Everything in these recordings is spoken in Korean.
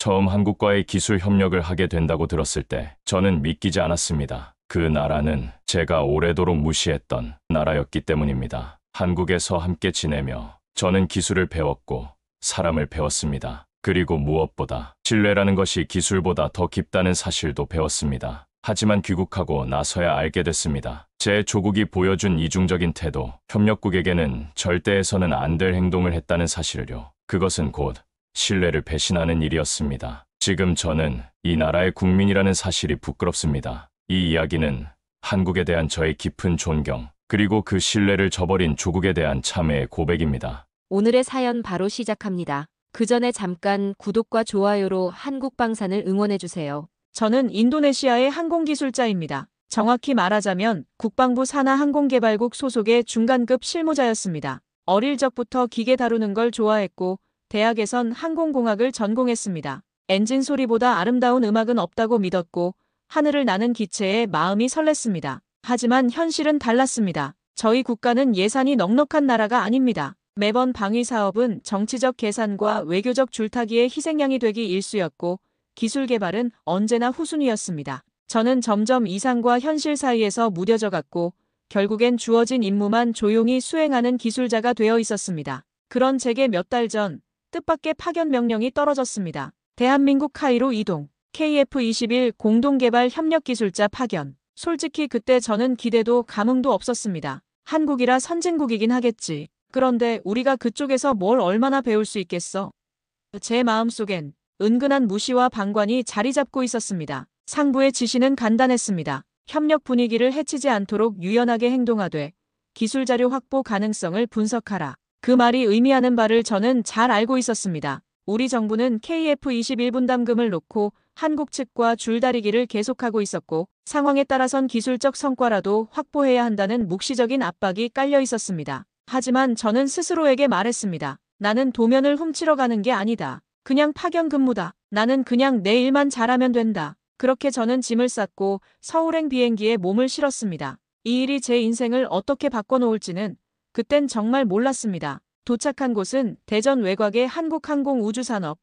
처음 한국과의 기술 협력을 하게 된다고 들었을 때 저는 믿기지 않았습니다. 그 나라는 제가 오래도록 무시했던 나라였기 때문입니다. 한국에서 함께 지내며 저는 기술을 배웠고 사람을 배웠습니다. 그리고 무엇보다 신뢰라는 것이 기술보다 더 깊다는 사실도 배웠습니다. 하지만 귀국하고 나서야 알게 됐습니다. 제 조국이 보여준 이중적인 태도, 협력국에게는 절대 해서는 안 될 행동을 했다는 사실을요. 그것은 곧 신뢰를 배신하는 일이었습니다. 지금 저는 이 나라의 국민이라는 사실이 부끄럽습니다. 이 이야기는 한국에 대한 저의 깊은 존경, 그리고 그 신뢰를 저버린 조국에 대한 참회의 고백입니다. 오늘의 사연 바로 시작합니다. 그 전에 잠깐 구독과 좋아요로 한국방산을 응원해주세요. 저는 인도네시아의 항공기술자입니다. 정확히 말하자면 국방부 산하항공개발국 소속의 중간급 실무자였습니다. 어릴 적부터 기계 다루는 걸 좋아했고 대학에선 항공공학을 전공했습니다. 엔진 소리보다 아름다운 음악은 없다고 믿었고 하늘을 나는 기체에 마음이 설렜습니다. 하지만 현실은 달랐습니다. 저희 국가는 예산이 넉넉한 나라가 아닙니다. 매번 방위 사업은 정치적 계산과 외교적 줄타기의 희생양이 되기 일쑤였고 기술 개발은 언제나 후순위였습니다. 저는 점점 이상과 현실 사이에서 무뎌져 갔고 결국엔 주어진 임무만 조용히 수행하는 기술자가 되어 있었습니다. 그런 제게 몇 달 전 뜻밖의 파견 명령이 떨어졌습니다. 대한민국 카이로 이동, KF-21 공동개발 협력기술자 파견. 솔직히 그때 저는 기대도 감흥도 없었습니다. 한국이라 선진국이긴 하겠지. 그런데 우리가 그쪽에서 뭘 얼마나 배울 수 있겠어? 제 마음속엔 은근한 무시와 방관이 자리 잡고 있었습니다. 상부의 지시는 간단했습니다. 협력 분위기를 해치지 않도록 유연하게 행동하되 기술 자료 확보 가능성을 분석하라. 그 말이 의미하는 바를 저는 잘 알고 있었습니다. 우리 정부는 KF-21 분담금을 놓고 한국 측과 줄다리기를 계속하고 있었고 상황에 따라선 기술적 성과라도 확보해야 한다는 묵시적인 압박이 깔려 있었습니다. 하지만 저는 스스로에게 말했습니다. 나는 도면을 훔치러 가는 게 아니다. 그냥 파견 근무다. 나는 그냥 내 일만 잘하면 된다. 그렇게 저는 짐을 쌌고 서울행 비행기에 몸을 실었습니다. 이 일이 제 인생을 어떻게 바꿔놓을지는 그땐 정말 몰랐습니다. 도착한 곳은 대전 외곽의 한국항공우주산업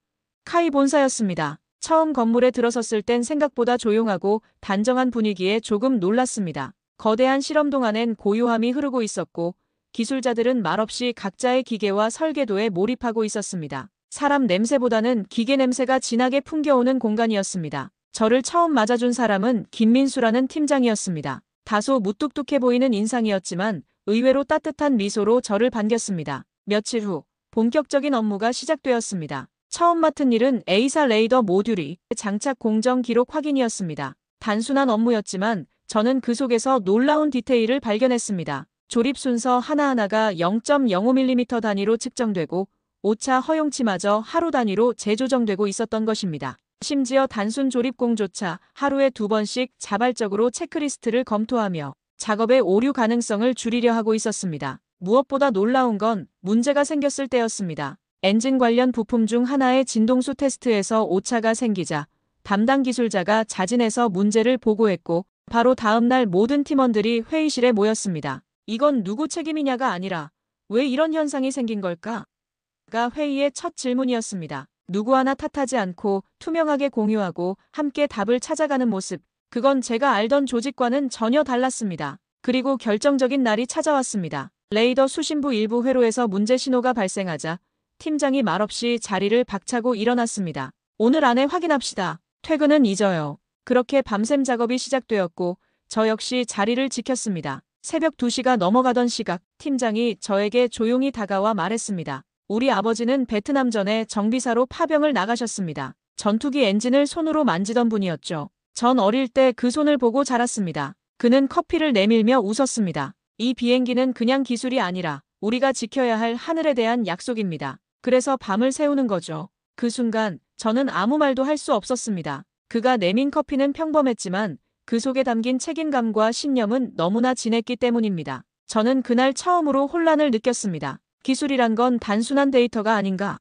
카이 본사였습니다. 처음 건물에 들어섰을 땐 생각보다 조용하고 단정한 분위기에 조금 놀랐습니다. 거대한 실험동 안엔 고요함이 흐르고 있었고 기술자들은 말없이 각자의 기계와 설계도에 몰입하고 있었습니다. 사람 냄새보다는 기계 냄새가 진하게 풍겨오는 공간이었습니다. 저를 처음 맞아준 사람은 김민수라는 팀장이었습니다. 다소 무뚝뚝해 보이는 인상이었지만 의외로 따뜻한 미소로 저를 반겼습니다. 며칠 후 본격적인 업무가 시작되었습니다. 처음 맡은 일은 A사 레이더 모듈이 장착 공정 기록 확인이었습니다. 단순한 업무였지만 저는 그 속에서 놀라운 디테일을 발견했습니다. 조립 순서 하나하나가 0.05mm 단위로 측정되고 오차 허용치마저 하루 단위로 재조정되고 있었던 것입니다. 심지어 단순 조립공조차 하루에 2번씩 자발적으로 체크리스트를 검토하며 작업의 오류 가능성을 줄이려 하고 있었습니다. 무엇보다 놀라운 건 문제가 생겼을 때였습니다. 엔진 관련 부품 중 하나의 진동수 테스트에서 오차가 생기자 담당 기술자가 자진해서 문제를 보고했고 바로 다음 날 모든 팀원들이 회의실에 모였습니다. 이건 누구 책임이냐가 아니라 왜 이런 현상이 생긴 걸까? 가 회의의 첫 질문이었습니다. 누구 하나 탓하지 않고 투명하게 공유하고 함께 답을 찾아가는 모습. 그건 제가 알던 조직과는 전혀 달랐습니다. 그리고 결정적인 날이 찾아왔습니다. 레이더 수신부 일부 회로에서 문제 신호가 발생하자 팀장이 말없이 자리를 박차고 일어났습니다. 오늘 안에 확인합시다. 퇴근은 잊어요. 그렇게 밤샘 작업이 시작되었고 저 역시 자리를 지켰습니다. 새벽 2시가 넘어가던 시각 팀장이 저에게 조용히 다가와 말했습니다. 우리 아버지는 베트남전에 정비사로 파병을 나가셨습니다. 전투기 엔진을 손으로 만지던 분이었죠. 전 어릴 때 그 손을 보고 자랐습니다. 그는 커피를 내밀며 웃었습니다. 이 비행기는 그냥 기술이 아니라 우리가 지켜야 할 하늘에 대한 약속입니다. 그래서 밤을 새우는 거죠. 그 순간 저는 아무 말도 할 수 없었습니다. 그가 내민 커피는 평범했지만 그 속에 담긴 책임감과 신념은 너무나 진했기 때문입니다. 저는 그날 처음으로 혼란을 느꼈습니다. 기술이란 건 단순한 데이터가 아닌가?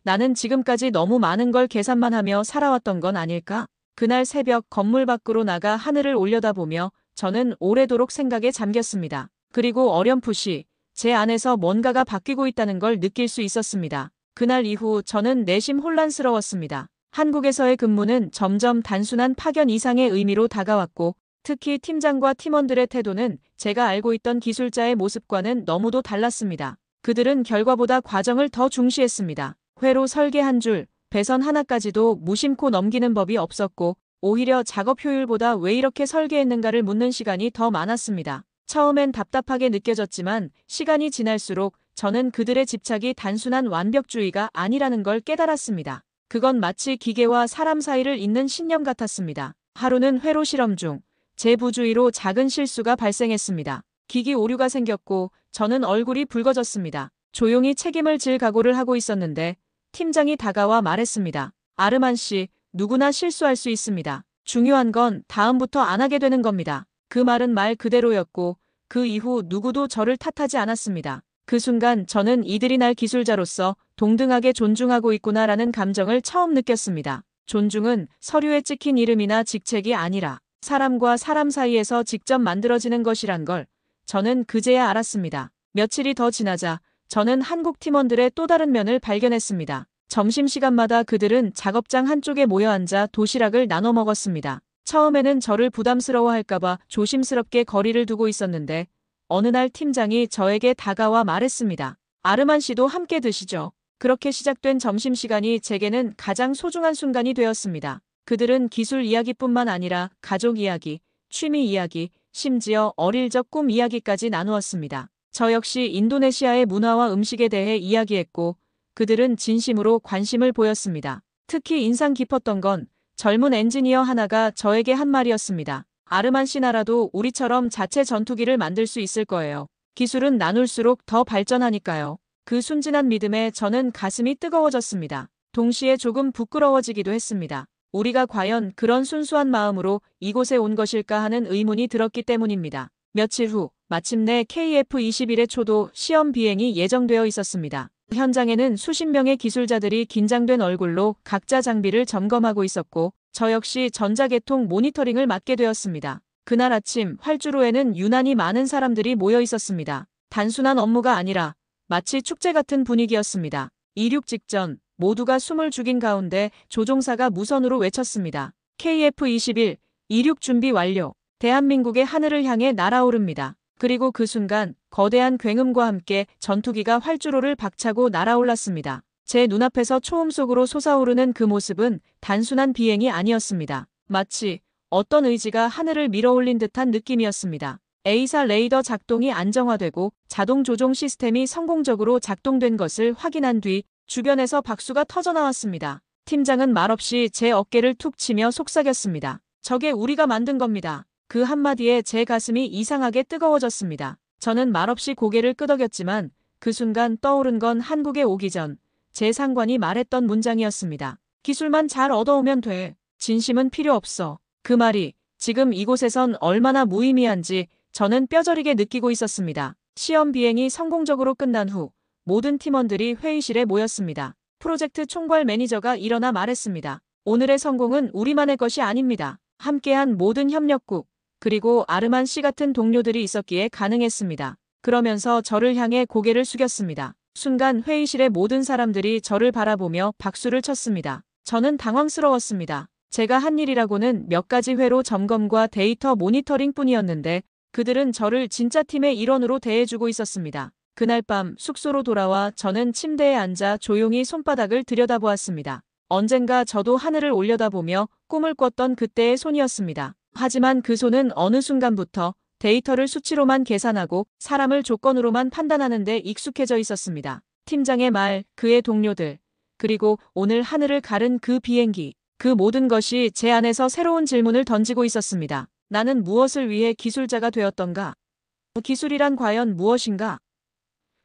나는 지금까지 너무 많은 걸 계산만 하며 살아왔던 건 아닐까? 그날 새벽 건물 밖으로 나가 하늘을 올려다보며 저는 오래도록 생각에 잠겼습니다. 그리고 어렴풋이 제 안에서 뭔가가 바뀌고 있다는 걸 느낄 수 있었습니다. 그날 이후 저는 내심 혼란스러웠습니다. 한국에서의 근무는 점점 단순한 파견 이상의 의미로 다가왔고, 특히 팀장과 팀원들의 태도는 제가 알고 있던 기술자의 모습과는 너무도 달랐습니다. 그들은 결과보다 과정을 더 중시했습니다. 회로 설계 한 줄, 배선 하나까지도 무심코 넘기는 법이 없었고, 오히려 작업 효율보다 왜 이렇게 설계했는가를 묻는 시간이 더 많았습니다. 처음엔 답답하게 느껴졌지만 시간이 지날수록 저는 그들의 집착이 단순한 완벽주의가 아니라는 걸 깨달았습니다. 그건 마치 기계와 사람 사이를 잇는 신념 같았습니다. 하루는 회로 실험 중 제 부주의로 작은 실수가 발생했습니다. 기기 오류가 생겼고 저는 얼굴이 붉어졌습니다. 조용히 책임을 질 각오를 하고 있었는데 팀장이 다가와 말했습니다. 아르만 씨, 누구나 실수할 수 있습니다. 중요한 건 다음부터 안 하게 되는 겁니다. 그 말은 말 그대로였고 그 이후 누구도 저를 탓하지 않았습니다. 그 순간 저는 이들이 날 기술자로서 동등하게 존중하고 있구나라는 감정을 처음 느꼈습니다. 존중은 서류에 찍힌 이름이나 직책이 아니라 사람과 사람 사이에서 직접 만들어지는 것이란 걸 저는 그제야 알았습니다. 며칠이 더 지나자 저는 한국 팀원들의 또 다른 면을 발견했습니다. 점심시간마다 그들은 작업장 한쪽에 모여 앉아 도시락을 나눠 먹었습니다. 처음에는 저를 부담스러워할까봐 조심스럽게 거리를 두고 있었는데 어느 날 팀장이 저에게 다가와 말했습니다. 아르만 씨도 함께 드시죠. 그렇게 시작된 점심시간이 제게는 가장 소중한 순간이 되었습니다. 그들은 기술 이야기뿐만 아니라 가족 이야기, 취미 이야기, 심지어 어릴 적 꿈 이야기까지 나누었습니다. 저 역시 인도네시아의 문화와 음식에 대해 이야기했고 그들은 진심으로 관심을 보였습니다. 특히 인상 깊었던 건 젊은 엔지니어 하나가 저에게 한 말이었습니다. 아르만 씨 나라도 우리처럼 자체 전투기를 만들 수 있을 거예요. 기술은 나눌수록 더 발전하니까요. 그 순진한 믿음에 저는 가슴이 뜨거워졌습니다. 동시에 조금 부끄러워지기도 했습니다. 우리가 과연 그런 순수한 마음으로 이곳에 온 것일까 하는 의문이 들었기 때문입니다. 며칠 후 마침내 KF-21의 초도 시험 비행이 예정되어 있었습니다. 현장에는 수십 명의 기술자들이 긴장된 얼굴로 각자 장비를 점검하고 있었고 저 역시 전자계통 모니터링을 맡게 되었습니다. 그날 아침 활주로에는 유난히 많은 사람들이 모여 있었습니다. 단순한 업무가 아니라 마치 축제 같은 분위기였습니다. 이륙 직전 모두가 숨을 죽인 가운데 조종사가 무선으로 외쳤습니다. KF-21 이륙 준비 완료. 대한민국의 하늘을 향해 날아오릅니다. 그리고 그 순간 거대한 굉음과 함께 전투기가 활주로를 박차고 날아올랐습니다. 제 눈앞에서 초음 속으로 솟아오르는 그 모습은 단순한 비행이 아니었습니다. 마치 어떤 의지가 하늘을 밀어올린 듯한 느낌이었습니다. A사 레이더 작동이 안정화되고 자동 조종 시스템이 성공적으로 작동된 것을 확인한 뒤 주변에서 박수가 터져나왔습니다. 팀장은 말없이 제 어깨를 툭 치며 속삭였습니다. 저게 우리가 만든 겁니다. 그 한마디에 제 가슴이 이상하게 뜨거워졌습니다. 저는 말없이 고개를 끄덕였지만 그 순간 떠오른 건 한국에 오기 전 제 상관이 말했던 문장이었습니다. 기술만 잘 얻어오면 돼. 진심은 필요 없어. 그 말이 지금 이곳에선 얼마나 무의미한지 저는 뼈저리게 느끼고 있었습니다. 시험 비행이 성공적으로 끝난 후 모든 팀원들이 회의실에 모였습니다. 프로젝트 총괄 매니저가 일어나 말했습니다. 오늘의 성공은 우리만의 것이 아닙니다. 함께한 모든 협력국 그리고 아르만 씨 같은 동료들이 있었기에 가능했습니다. 그러면서 저를 향해 고개를 숙였습니다. 순간 회의실의 모든 사람들이 저를 바라보며 박수를 쳤습니다. 저는 당황스러웠습니다. 제가 한 일이라고는 몇 가지 회로 점검과 데이터 모니터링 뿐이었는데 그들은 저를 진짜 팀의 일원으로 대해주고 있었습니다. 그날 밤 숙소로 돌아와 저는 침대에 앉아 조용히 손바닥을 들여다보았습니다. 언젠가 저도 하늘을 올려다보며 꿈을 꿨던 그때의 손이었습니다. 하지만 그 손은 어느 순간부터 데이터를 수치로만 계산하고 사람을 조건으로만 판단하는 데 익숙해져 있었습니다. 팀장의 말, 그의 동료들, 그리고 오늘 하늘을 가른 그 비행기, 그 모든 것이 제 안에서 새로운 질문을 던지고 있었습니다. 나는 무엇을 위해 기술자가 되었던가? 기술이란 과연 무엇인가?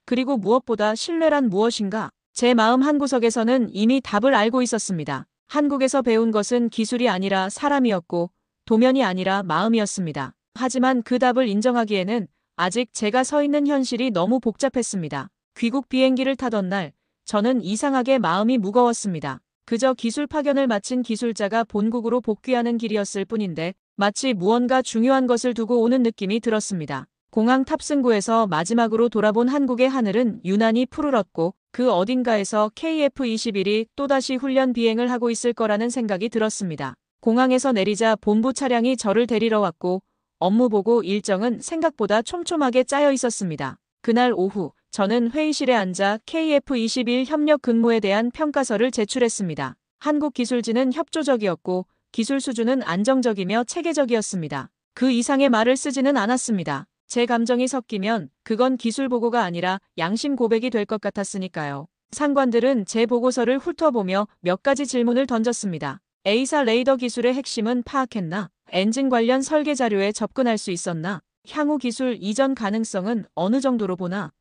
그리고 무엇보다 신뢰란 무엇인가? 제 마음 한구석에서는 이미 답을 알고 있었습니다. 한국에서 배운 것은 기술이 아니라 사람이었고 도면이 아니라 마음이었습니다. 하지만 그 답을 인정하기에는 아직 제가 서 있는 현실이 너무 복잡했습니다. 귀국 비행기를 타던 날 저는 이상하게 마음이 무거웠습니다. 그저 기술 파견을 마친 기술자가 본국으로 복귀하는 길이었을 뿐인데 마치 무언가 중요한 것을 두고 오는 느낌이 들었습니다. 공항 탑승구에서 마지막으로 돌아본 한국의 하늘은 유난히 푸르렀고 그 어딘가에서 KF-21이 또다시 훈련 비행을 하고 있을 거라는 생각이 들었습니다. 공항에서 내리자 본부 차량이 저를 데리러 왔고 업무보고 일정은 생각보다 촘촘하게 짜여 있었습니다. 그날 오후 저는 회의실에 앉아 KF-21 협력 근무에 대한 평가서를 제출했습니다. 한국 기술진은 협조적이었고 기술 수준은 안정적이며 체계적이었습니다. 그 이상의 말을 쓰지는 않았습니다. 제 감정이 섞이면 그건 기술 보고가 아니라 양심 고백이 될 것 같았으니까요. 상관들은 제 보고서를 훑어보며 몇 가지 질문을 던졌습니다. A사 레이더 기술의 핵심은 파악했나? 엔진 관련 설계 자료에 접근할 수 있었나? 향후 기술 이전 가능성은 어느 정도로 보나?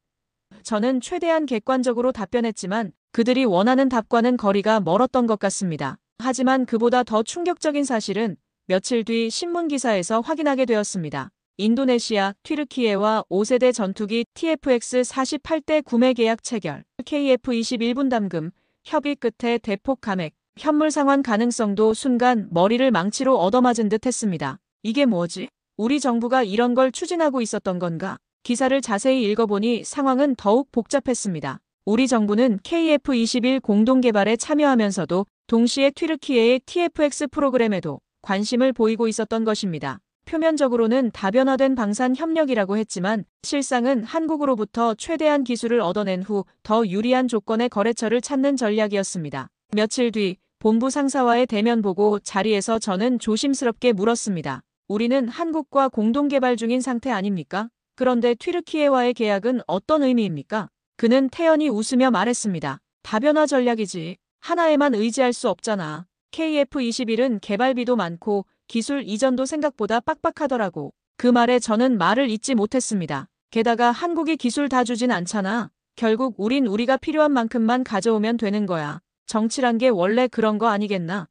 저는 최대한 객관적으로 답변했지만 그들이 원하는 답과는 거리가 멀었던 것 같습니다. 하지만 그보다 더 충격적인 사실은 며칠 뒤 신문 기사에서 확인하게 되었습니다. 인도네시아, 튀르키예와 5세대 전투기 TFX-48대 구매 계약 체결, KF-21분 담금, 협의 끝에 대폭 감액, 현물 상환 가능성도 순간 머리를 망치로 얻어맞은 듯 했습니다. 이게 뭐지? 우리 정부가 이런 걸 추진하고 있었던 건가? 기사를 자세히 읽어보니 상황은 더욱 복잡했습니다. 우리 정부는 KF-21 공동개발에 참여하면서도 동시에 튀르키예의 TFX 프로그램에도 관심을 보이고 있었던 것입니다. 표면적으로는 다변화된 방산 협력이라고 했지만 실상은 한국으로부터 최대한 기술을 얻어낸 후 더 유리한 조건의 거래처를 찾는 전략이었습니다. 며칠 뒤 본부 상사와의 대면 보고 자리에서 저는 조심스럽게 물었습니다. 우리는 한국과 공동개발 중인 상태 아닙니까? 그런데 튀르키예와의 계약은 어떤 의미입니까? 그는 태연히 웃으며 말했습니다. 다변화 전략이지. 하나에만 의지할 수 없잖아. KF-21은 개발비도 많고 기술 이전도 생각보다 빡빡하더라고. 그 말에 저는 말을 잇지 못했습니다. 게다가 한국이 기술 다 주진 않잖아. 결국 우린 우리가 필요한 만큼만 가져오면 되는 거야. 정치란 게 원래 그런 거 아니겠나?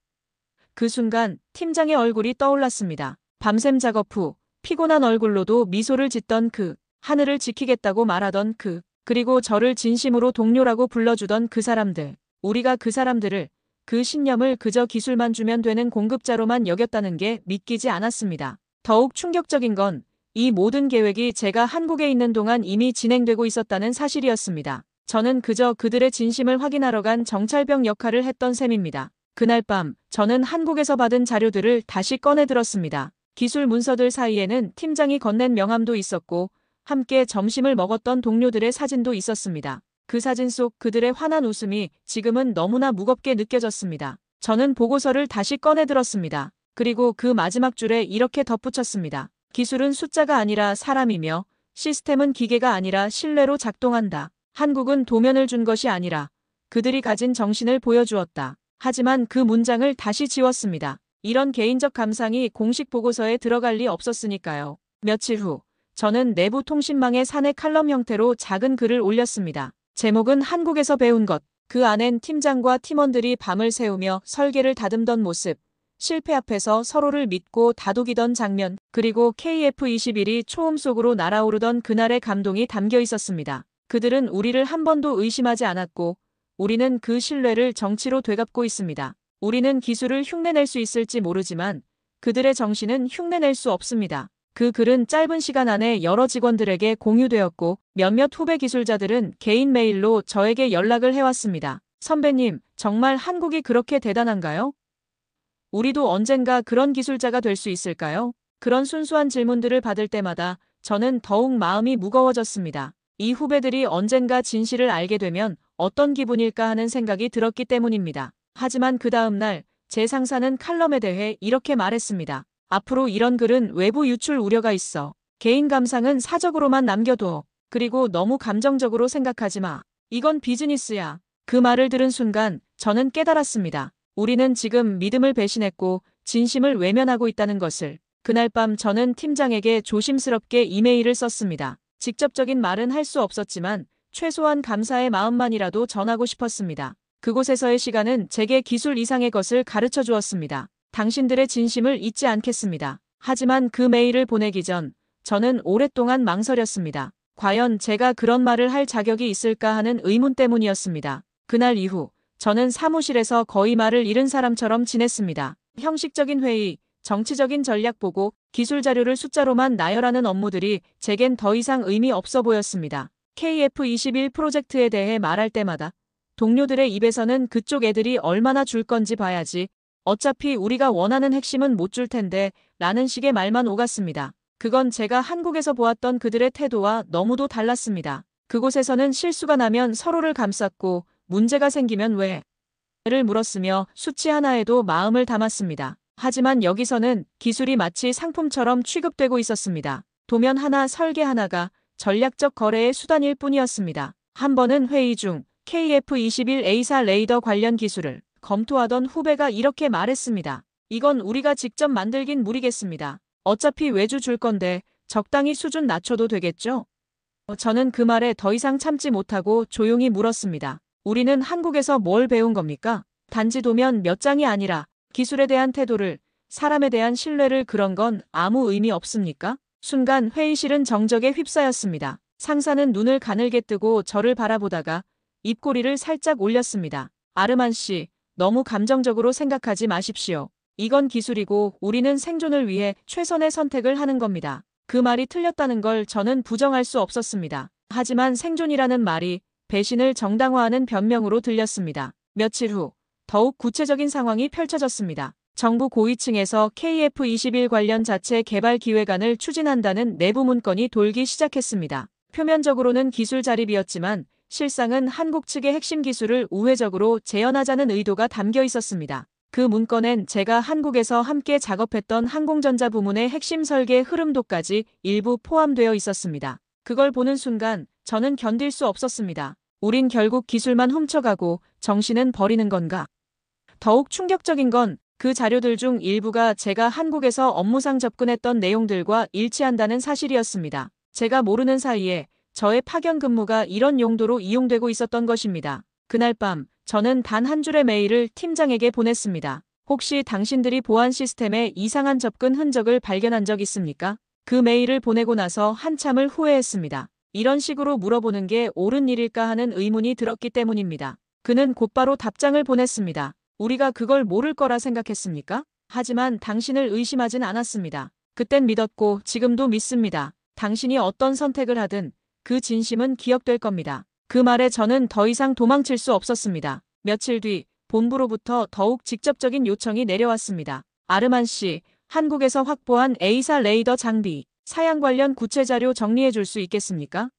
그 순간 팀장의 얼굴이 떠올랐습니다. 밤샘 작업 후 피곤한 얼굴로도 미소를 짓던 그, 하늘을 지키겠다고 말하던 그, 그리고 저를 진심으로 동료라고 불러주던 그 사람들. 우리가 그 사람들을, 그 신념을 그저 기술만 주면 되는 공급자로만 여겼다는 게 믿기지 않았습니다. 더욱 충격적인 건 이 모든 계획이 제가 한국에 있는 동안 이미 진행되고 있었다는 사실이었습니다. 저는 그저 그들의 진심을 확인하러 간 정찰병 역할을 했던 셈입니다. 그날 밤 저는 한국에서 받은 자료들을 다시 꺼내 들었습니다. 기술 문서들 사이에는 팀장이 건넨 명함도 있었고 함께 점심을 먹었던 동료들의 사진도 있었습니다. 그 사진 속 그들의 환한 웃음이 지금은 너무나 무겁게 느껴졌습니다. 저는 보고서를 다시 꺼내 들었습니다. 그리고 그 마지막 줄에 이렇게 덧붙였습니다. 기술은 숫자가 아니라 사람이며 시스템은 기계가 아니라 신뢰로 작동한다. 한국은 도면을 준 것이 아니라 그들이 가진 정신을 보여주었다. 하지만 그 문장을 다시 지웠습니다. 이런 개인적 감상이 공식 보고서에 들어갈 리 없었으니까요. 며칠 후 저는 내부 통신망에 사내 칼럼 형태로 작은 글을 올렸습니다. 제목은 한국에서 배운 것. 그 안엔 팀장과 팀원들이 밤을 새우며 설계를 다듬던 모습, 실패 앞에서 서로를 믿고 다독이던 장면, 그리고 KF-21이 초음 속으로 날아오르던 그날의 감동이 담겨 있었습니다. 그들은 우리를 한 번도 의심하지 않았고 우리는 그 신뢰를 정치로 되갚고 있습니다. 우리는 기술을 흉내낼 수 있을지 모르지만 그들의 정신은 흉내낼 수 없습니다. 그 글은 짧은 시간 안에 여러 직원들에게 공유되었고 몇몇 후배 기술자들은 개인 메일로 저에게 연락을 해왔습니다. 선배님, 정말 한국이 그렇게 대단한가요? 우리도 언젠가 그런 기술자가 될 수 있을까요? 그런 순수한 질문들을 받을 때마다 저는 더욱 마음이 무거워졌습니다. 이 후배들이 언젠가 진실을 알게 되면 어떤 기분일까 하는 생각이 들었기 때문입니다. 하지만 그 다음 날 제 상사는 칼럼에 대해 이렇게 말했습니다. 앞으로 이런 글은 외부 유출 우려가 있어. 개인 감상은 사적으로만 남겨둬. 그리고 너무 감정적으로 생각하지 마. 이건 비즈니스야. 그 말을 들은 순간 저는 깨달았습니다. 우리는 지금 믿음을 배신했고 진심을 외면하고 있다는 것을. 그날 밤 저는 팀장에게 조심스럽게 이메일을 썼습니다. 직접적인 말은 할 수 없었지만 최소한 감사의 마음만이라도 전하고 싶었습니다. 그곳에서의 시간은 제게 기술 이상의 것을 가르쳐 주었습니다. 당신들의 진심을 잊지 않겠습니다. 하지만 그 메일을 보내기 전 저는 오랫동안 망설였습니다. 과연 제가 그런 말을 할 자격이 있을까 하는 의문 때문이었습니다. 그날 이후 저는 사무실에서 거의 말을 잃은 사람처럼 지냈습니다. 형식적인 회의, 정치적인 전략 보고 기술 자료를 숫자로만 나열하는 업무들이 제겐 더 이상 의미 없어 보였습니다. KF21 프로젝트에 대해 말할 때마다 동료들의 입에서는 그쪽 애들이 얼마나 줄 건지 봐야지. 어차피 우리가 원하는 핵심은 못 줄 텐데 라는 식의 말만 오갔습니다. 그건 제가 한국에서 보았던 그들의 태도와 너무도 달랐습니다. 그곳에서는 실수가 나면 서로를 감쌌고 문제가 생기면 왜를 물었으며 수치 하나에도 마음을 담았습니다. 하지만 여기서는 기술이 마치 상품처럼 취급되고 있었습니다. 도면 하나, 설계 하나가 전략적 거래의 수단일 뿐이었습니다. 한 번은 회의 중 KF-21A4 레이더 관련 기술을 검토하던 후배가 이렇게 말했습니다. 이건 우리가 직접 만들긴 무리겠습니다. 어차피 외주 줄 건데 적당히 수준 낮춰도 되겠죠? 저는 그 말에 더 이상 참지 못하고 조용히 물었습니다. 우리는 한국에서 뭘 배운 겁니까? 단지 도면 몇 장이 아니라 기술에 대한 태도를, 사람에 대한 신뢰를 그런 건 아무 의미 없습니까? 순간 회의실은 정적에 휩싸였습니다. 상사는 눈을 가늘게 뜨고 저를 바라보다가 입꼬리를 살짝 올렸습니다. 아르만 씨, 너무 감정적으로 생각하지 마십시오. 이건 기술이고 우리는 생존을 위해 최선의 선택을 하는 겁니다. 그 말이 틀렸다는 걸 저는 부정할 수 없었습니다. 하지만 생존이라는 말이 배신을 정당화하는 변명으로 들렸습니다. 며칠 후 더욱 구체적인 상황이 펼쳐졌습니다. 정부 고위층에서 KF-21 관련 자체 개발 기획안을 추진한다는 내부 문건이 돌기 시작했습니다. 표면적으로는 기술 자립이었지만 실상은 한국 측의 핵심 기술을 우회적으로 재현하자는 의도가 담겨 있었습니다. 그 문건엔 제가 한국에서 함께 작업했던 항공전자 부문의 핵심 설계 흐름도까지 일부 포함되어 있었습니다. 그걸 보는 순간 저는 견딜 수 없었습니다. 우린 결국 기술만 훔쳐가고 정신은 버리는 건가? 더욱 충격적인 건 그 자료들 중 일부가 제가 한국에서 업무상 접근했던 내용들과 일치한다는 사실이었습니다. 제가 모르는 사이에 저의 파견 근무가 이런 용도로 이용되고 있었던 것입니다. 그날 밤 저는 단 한 줄의 메일을 팀장에게 보냈습니다. 혹시 당신들이 보안 시스템에 이상한 접근 흔적을 발견한 적 있습니까? 그 메일을 보내고 나서 한참을 후회했습니다. 이런 식으로 물어보는 게 옳은 일일까 하는 의문이 들었기 때문입니다. 그는 곧바로 답장을 보냈습니다. 우리가 그걸 모를 거라 생각했습니까? 하지만 당신을 의심하진 않았습니다. 그땐 믿었고 지금도 믿습니다. 당신이 어떤 선택을 하든 그 진심은 기억될 겁니다. 그 말에 저는 더 이상 도망칠 수 없었습니다. 며칠 뒤 본부로부터 더욱 직접적인 요청이 내려왔습니다. 아르만 씨, 한국에서 확보한 A4 레이더 장비, 사양 관련 구체 자료 정리해 줄 수 있겠습니까?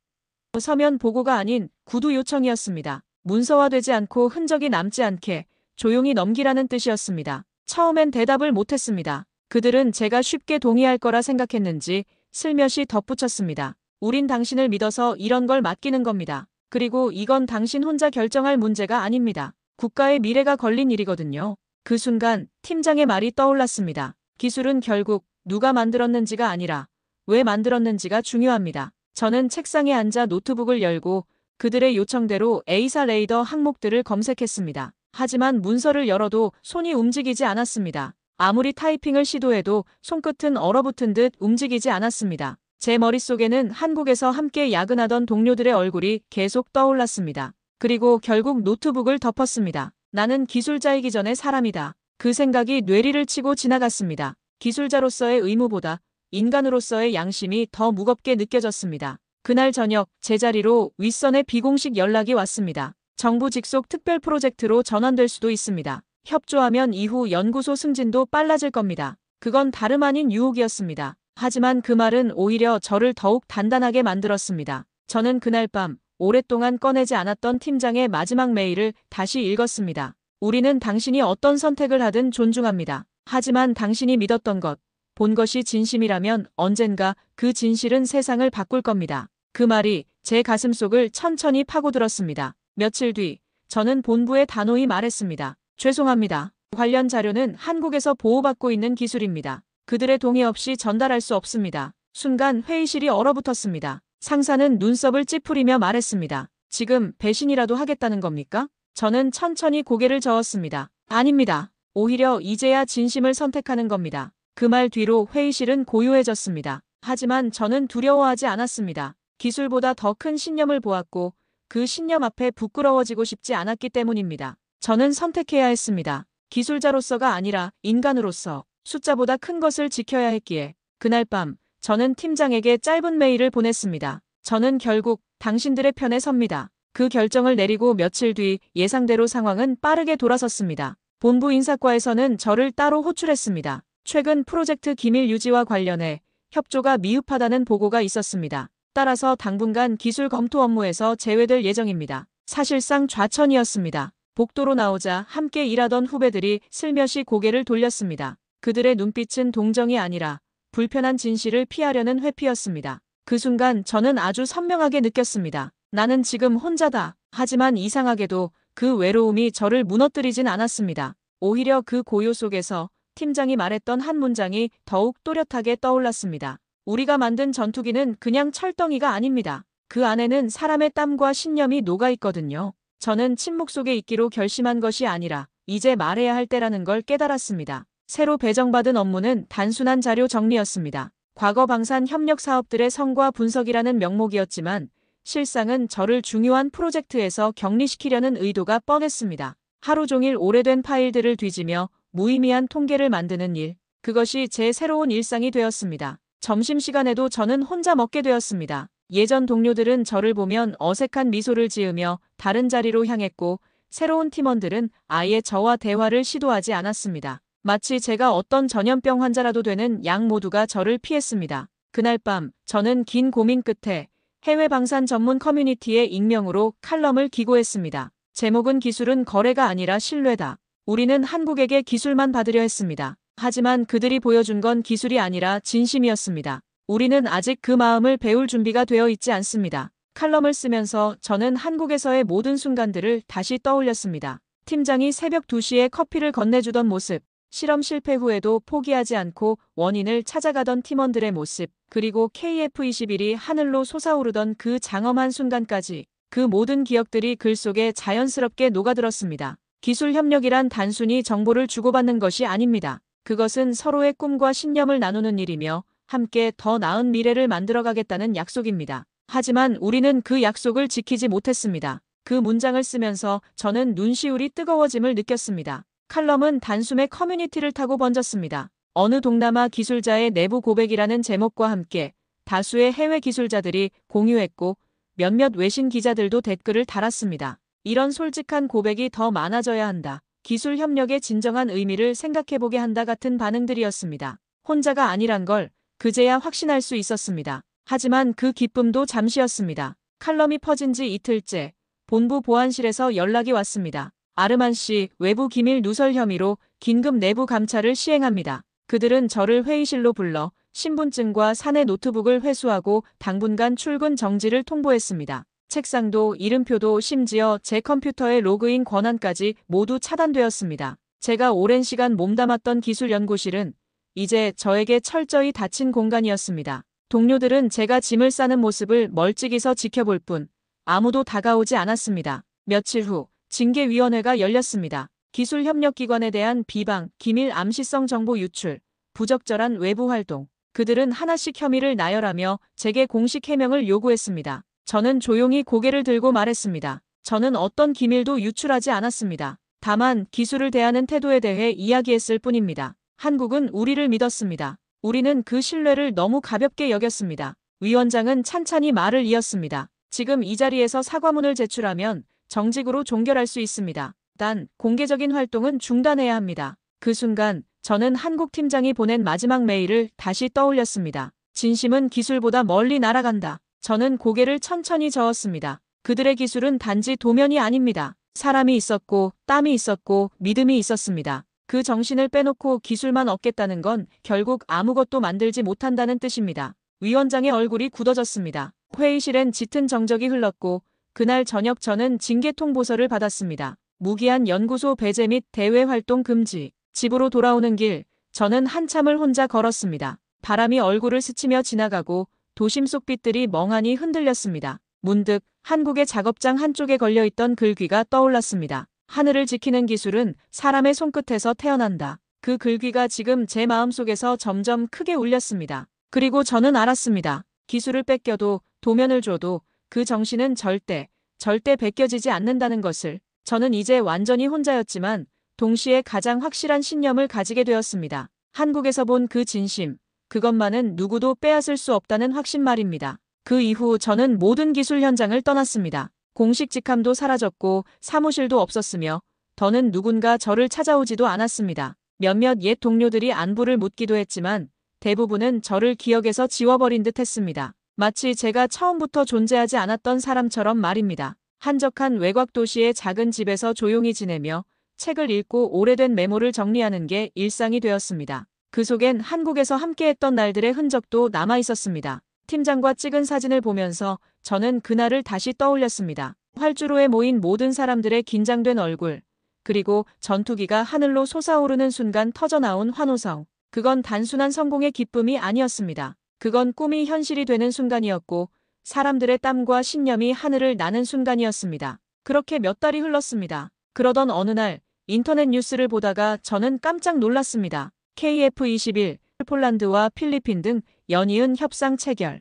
서면 보고가 아닌 구두 요청이었습니다. 문서화되지 않고 흔적이 남지 않게 조용히 넘기라는 뜻이었습니다. 처음엔 대답을 못했습니다. 그들은 제가 쉽게 동의할 거라 생각했는지 슬며시 덧붙였습니다. 우린 당신을 믿어서 이런 걸 맡기는 겁니다. 그리고 이건 당신 혼자 결정할 문제가 아닙니다. 국가의 미래가 걸린 일이거든요. 그 순간 팀장의 말이 떠올랐습니다. 기술은 결국 누가 만들었는지가 아니라 왜 만들었는지가 중요합니다. 저는 책상에 앉아 노트북을 열고 그들의 요청대로 A4 레이더 항목들을 검색했습니다. 하지만 문서를 열어도 손이 움직이지 않았습니다. 아무리 타이핑을 시도해도 손끝은 얼어붙은 듯 움직이지 않았습니다. 제 머릿속에는 한국에서 함께 야근하던 동료들의 얼굴이 계속 떠올랐습니다. 그리고 결국 노트북을 덮었습니다. 나는 기술자이기 전에 사람이다. 그 생각이 뇌리를 치고 지나갔습니다. 기술자로서의 의무보다 인간으로서의 양심이 더 무겁게 느껴졌습니다. 그날 저녁 제자리로 윗선의 비공식 연락이 왔습니다. 정부 직속 특별 프로젝트로 전환될 수도 있습니다. 협조하면 이후 연구소 승진도 빨라질 겁니다. 그건 다름 아닌 유혹이었습니다. 하지만 그 말은 오히려 저를 더욱 단단하게 만들었습니다. 저는 그날 밤 오랫동안 꺼내지 않았던 팀장의 마지막 메일을 다시 읽었습니다. 우리는 당신이 어떤 선택을 하든 존중합니다. 하지만 당신이 믿었던 것, 본 것이 진심이라면 언젠가 그 진실은 세상을 바꿀 겁니다. 그 말이 제 가슴속을 천천히 파고들었습니다. 며칠 뒤 저는 본부에 단호히 말했습니다. 죄송합니다. 관련 자료는 한국에서 보호받고 있는 기술입니다. 그들의 동의 없이 전달할 수 없습니다. 순간 회의실이 얼어붙었습니다. 상사는 눈썹을 찌푸리며 말했습니다. 지금 배신이라도 하겠다는 겁니까? 저는 천천히 고개를 저었습니다. 아닙니다. 오히려 이제야 진심을 선택하는 겁니다. 그 말 뒤로 회의실은 고요해졌습니다. 하지만 저는 두려워하지 않았습니다. 기술보다 더 큰 신념을 보았고 그 신념 앞에 부끄러워지고 싶지 않았기 때문입니다. 저는 선택해야 했습니다. 기술자로서가 아니라 인간으로서. 숫자보다 큰 것을 지켜야 했기에 그날 밤 저는 팀장에게 짧은 메일을 보냈습니다. 저는 결국 당신들의 편에 섭니다. 그 결정을 내리고 며칠 뒤 예상대로 상황은 빠르게 돌아섰습니다. 본부 인사과에서는 저를 따로 호출했습니다. 최근 프로젝트 기밀 유지와 관련해 협조가 미흡하다는 보고가 있었습니다. 따라서 당분간 기술 검토 업무에서 제외될 예정입니다. 사실상 좌천이었습니다. 복도로 나오자 함께 일하던 후배들이 슬며시 고개를 돌렸습니다. 그들의 눈빛은 동정이 아니라 불편한 진실을 피하려는 회피였습니다. 그 순간 저는 아주 선명하게 느꼈습니다. 나는 지금 혼자다. 하지만 이상하게도 그 외로움이 저를 무너뜨리진 않았습니다. 오히려 그 고요 속에서 팀장이 말했던 한 문장이 더욱 또렷하게 떠올랐습니다. 우리가 만든 전투기는 그냥 철덩이가 아닙니다. 그 안에는 사람의 땀과 신념이 녹아있거든요. 저는 침묵 속에 있기로 결심한 것이 아니라 이제 말해야 할 때라는 걸 깨달았습니다. 새로 배정받은 업무는 단순한 자료 정리였습니다. 과거 방산 협력 사업들의 성과 분석이라는 명목이었지만 실상은 저를 중요한 프로젝트에서 격리시키려는 의도가 뻔했습니다. 하루 종일 오래된 파일들을 뒤지며 무의미한 통계를 만드는 일. 그것이 제 새로운 일상이 되었습니다. 점심시간에도 저는 혼자 먹게 되었습니다. 예전 동료들은 저를 보면 어색한 미소를 지으며 다른 자리로 향했고 새로운 팀원들은 아예 저와 대화를 시도하지 않았습니다. 마치 제가 어떤 전염병 환자라도 되는 양 모두가 저를 피했습니다. 그날 밤 저는 긴 고민 끝에 해외 방산 전문 커뮤니티에 익명으로 칼럼을 기고했습니다. 제목은 기술은 거래가 아니라 신뢰다. 우리는 한국에게 기술만 받으려 했습니다. 하지만 그들이 보여준 건 기술이 아니라 진심이었습니다. 우리는 아직 그 마음을 배울 준비가 되어 있지 않습니다. 칼럼을 쓰면서 저는 한국에서의 모든 순간들을 다시 떠올렸습니다. 팀장이 새벽 2시에 커피를 건네주던 모습, 실험 실패 후에도 포기하지 않고 원인을 찾아가던 팀원들의 모습, 그리고 KF-21이 하늘로 솟아오르던 그 장엄한 순간까지 그 모든 기억들이 글 속에 자연스럽게 녹아들었습니다. 기술 협력이란 단순히 정보를 주고받는 것이 아닙니다. 그것은 서로의 꿈과 신념을 나누는 일이며 함께 더 나은 미래를 만들어가겠다는 약속입니다. 하지만 우리는 그 약속을 지키지 못했습니다. 그 문장을 쓰면서 저는 눈시울이 뜨거워짐을 느꼈습니다. 칼럼은 단숨에 커뮤니티를 타고 번졌습니다. 어느 동남아 기술자의 내부 고백이라는 제목과 함께 다수의 해외 기술자들이 공유했고 몇몇 외신 기자들도 댓글을 달았습니다. 이런 솔직한 고백이 더 많아져야 한다. 기술 협력의 진정한 의미를 생각해보게 한다 같은 반응들이었습니다. 혼자가 아니란 걸 그제야 확신할 수 있었습니다. 하지만 그 기쁨도 잠시였습니다. 칼럼이 퍼진 지 이틀째 본부 보안실에서 연락이 왔습니다. 아르만 씨 외부 기밀 누설 혐의로 긴급 내부 감찰을 시행합니다. 그들은 저를 회의실로 불러 신분증과 사내 노트북을 회수하고 당분간 출근 정지를 통보했습니다. 책상도 이름표도 심지어 제 컴퓨터의 로그인 권한까지 모두 차단되었습니다. 제가 오랜 시간 몸담았던 기술 연구실은 이제 저에게 철저히 닫힌 공간이었습니다. 동료들은 제가 짐을 싸는 모습을 멀찍이서 지켜볼 뿐 아무도 다가오지 않았습니다. 며칠 후 징계위원회가 열렸습니다. 기술협력기관에 대한 비방, 기밀 암시성 정보 유출, 부적절한 외부 활동. 그들은 하나씩 혐의를 나열하며 제게 공식 해명을 요구했습니다. 저는 조용히 고개를 들고 말했습니다. 저는 어떤 기밀도 유출하지 않았습니다. 다만 기술을 대하는 태도에 대해 이야기했을 뿐입니다. 한국은 우리를 믿었습니다. 우리는 그 신뢰를 너무 가볍게 여겼습니다. 위원장은 찬찬히 말을 이었습니다. 지금 이 자리에서 사과문을 제출하면 정직으로 종결할 수 있습니다. 단 공개적인 활동은 중단해야 합니다. 그 순간 저는 한국 팀장이 보낸 마지막 메일을 다시 떠올렸습니다. 진심은 기술보다 멀리 날아간다. 저는 고개를 천천히 저었습니다. 그들의 기술은 단지 도면이 아닙니다. 사람이 있었고 땀이 있었고 믿음이 있었습니다. 그 정신을 빼놓고 기술만 얻겠다는 건 결국 아무것도 만들지 못한다는 뜻입니다. 위원장의 얼굴이 굳어졌습니다. 회의실엔 짙은 정적이 흘렀고 그날 저녁 저는 징계 통보서를 받았습니다. 무기한 연구소 배제 및 대외 활동 금지. 집으로 돌아오는 길, 저는 한참을 혼자 걸었습니다. 바람이 얼굴을 스치며 지나가고 도심 속 빛들이 멍하니 흔들렸습니다. 문득 한국의 작업장 한쪽에 걸려있던 글귀가 떠올랐습니다. 하늘을 지키는 기술은 사람의 손끝에서 태어난다. 그 글귀가 지금 제 마음속에서 점점 크게 울렸습니다. 그리고 저는 알았습니다. 기술을 뺏겨도 도면을 줘도 그 정신은 절대 베껴지지 않는다는 것을. 저는 이제 완전히 혼자였지만 동시에 가장 확실한 신념을 가지게 되었습니다. 한국에서 본 그 진심, 그것만은 누구도 빼앗을 수 없다는 확신 말입니다. 그 이후 저는 모든 기술 현장을 떠났습니다. 공식 직함도 사라졌고 사무실도 없었으며 더는 누군가 저를 찾아오지도 않았습니다. 몇몇 옛 동료들이 안부를 묻기도 했지만 대부분은 저를 기억에서 지워버린 듯 했습니다. 마치 제가 처음부터 존재하지 않았던 사람처럼 말입니다. 한적한 외곽 도시의 작은 집에서 조용히 지내며 책을 읽고 오래된 메모를 정리하는 게 일상이 되었습니다. 그 속엔 한국에서 함께했던 날들의 흔적도 남아 있었습니다. 팀장과 찍은 사진을 보면서 저는 그날을 다시 떠올렸습니다. 활주로에 모인 모든 사람들의 긴장된 얼굴, 그리고 전투기가 하늘로 솟아오르는 순간 터져나온 환호성. 그건 단순한 성공의 기쁨이 아니었습니다. 그건 꿈이 현실이 되는 순간이었고 사람들의 땀과 신념이 하늘을 나는 순간이었습니다. 그렇게 몇 달이 흘렀습니다. 그러던 어느 날 인터넷 뉴스를 보다가 저는 깜짝 놀랐습니다. KF-21, 폴란드와 필리핀 등 연이은 협상 체결.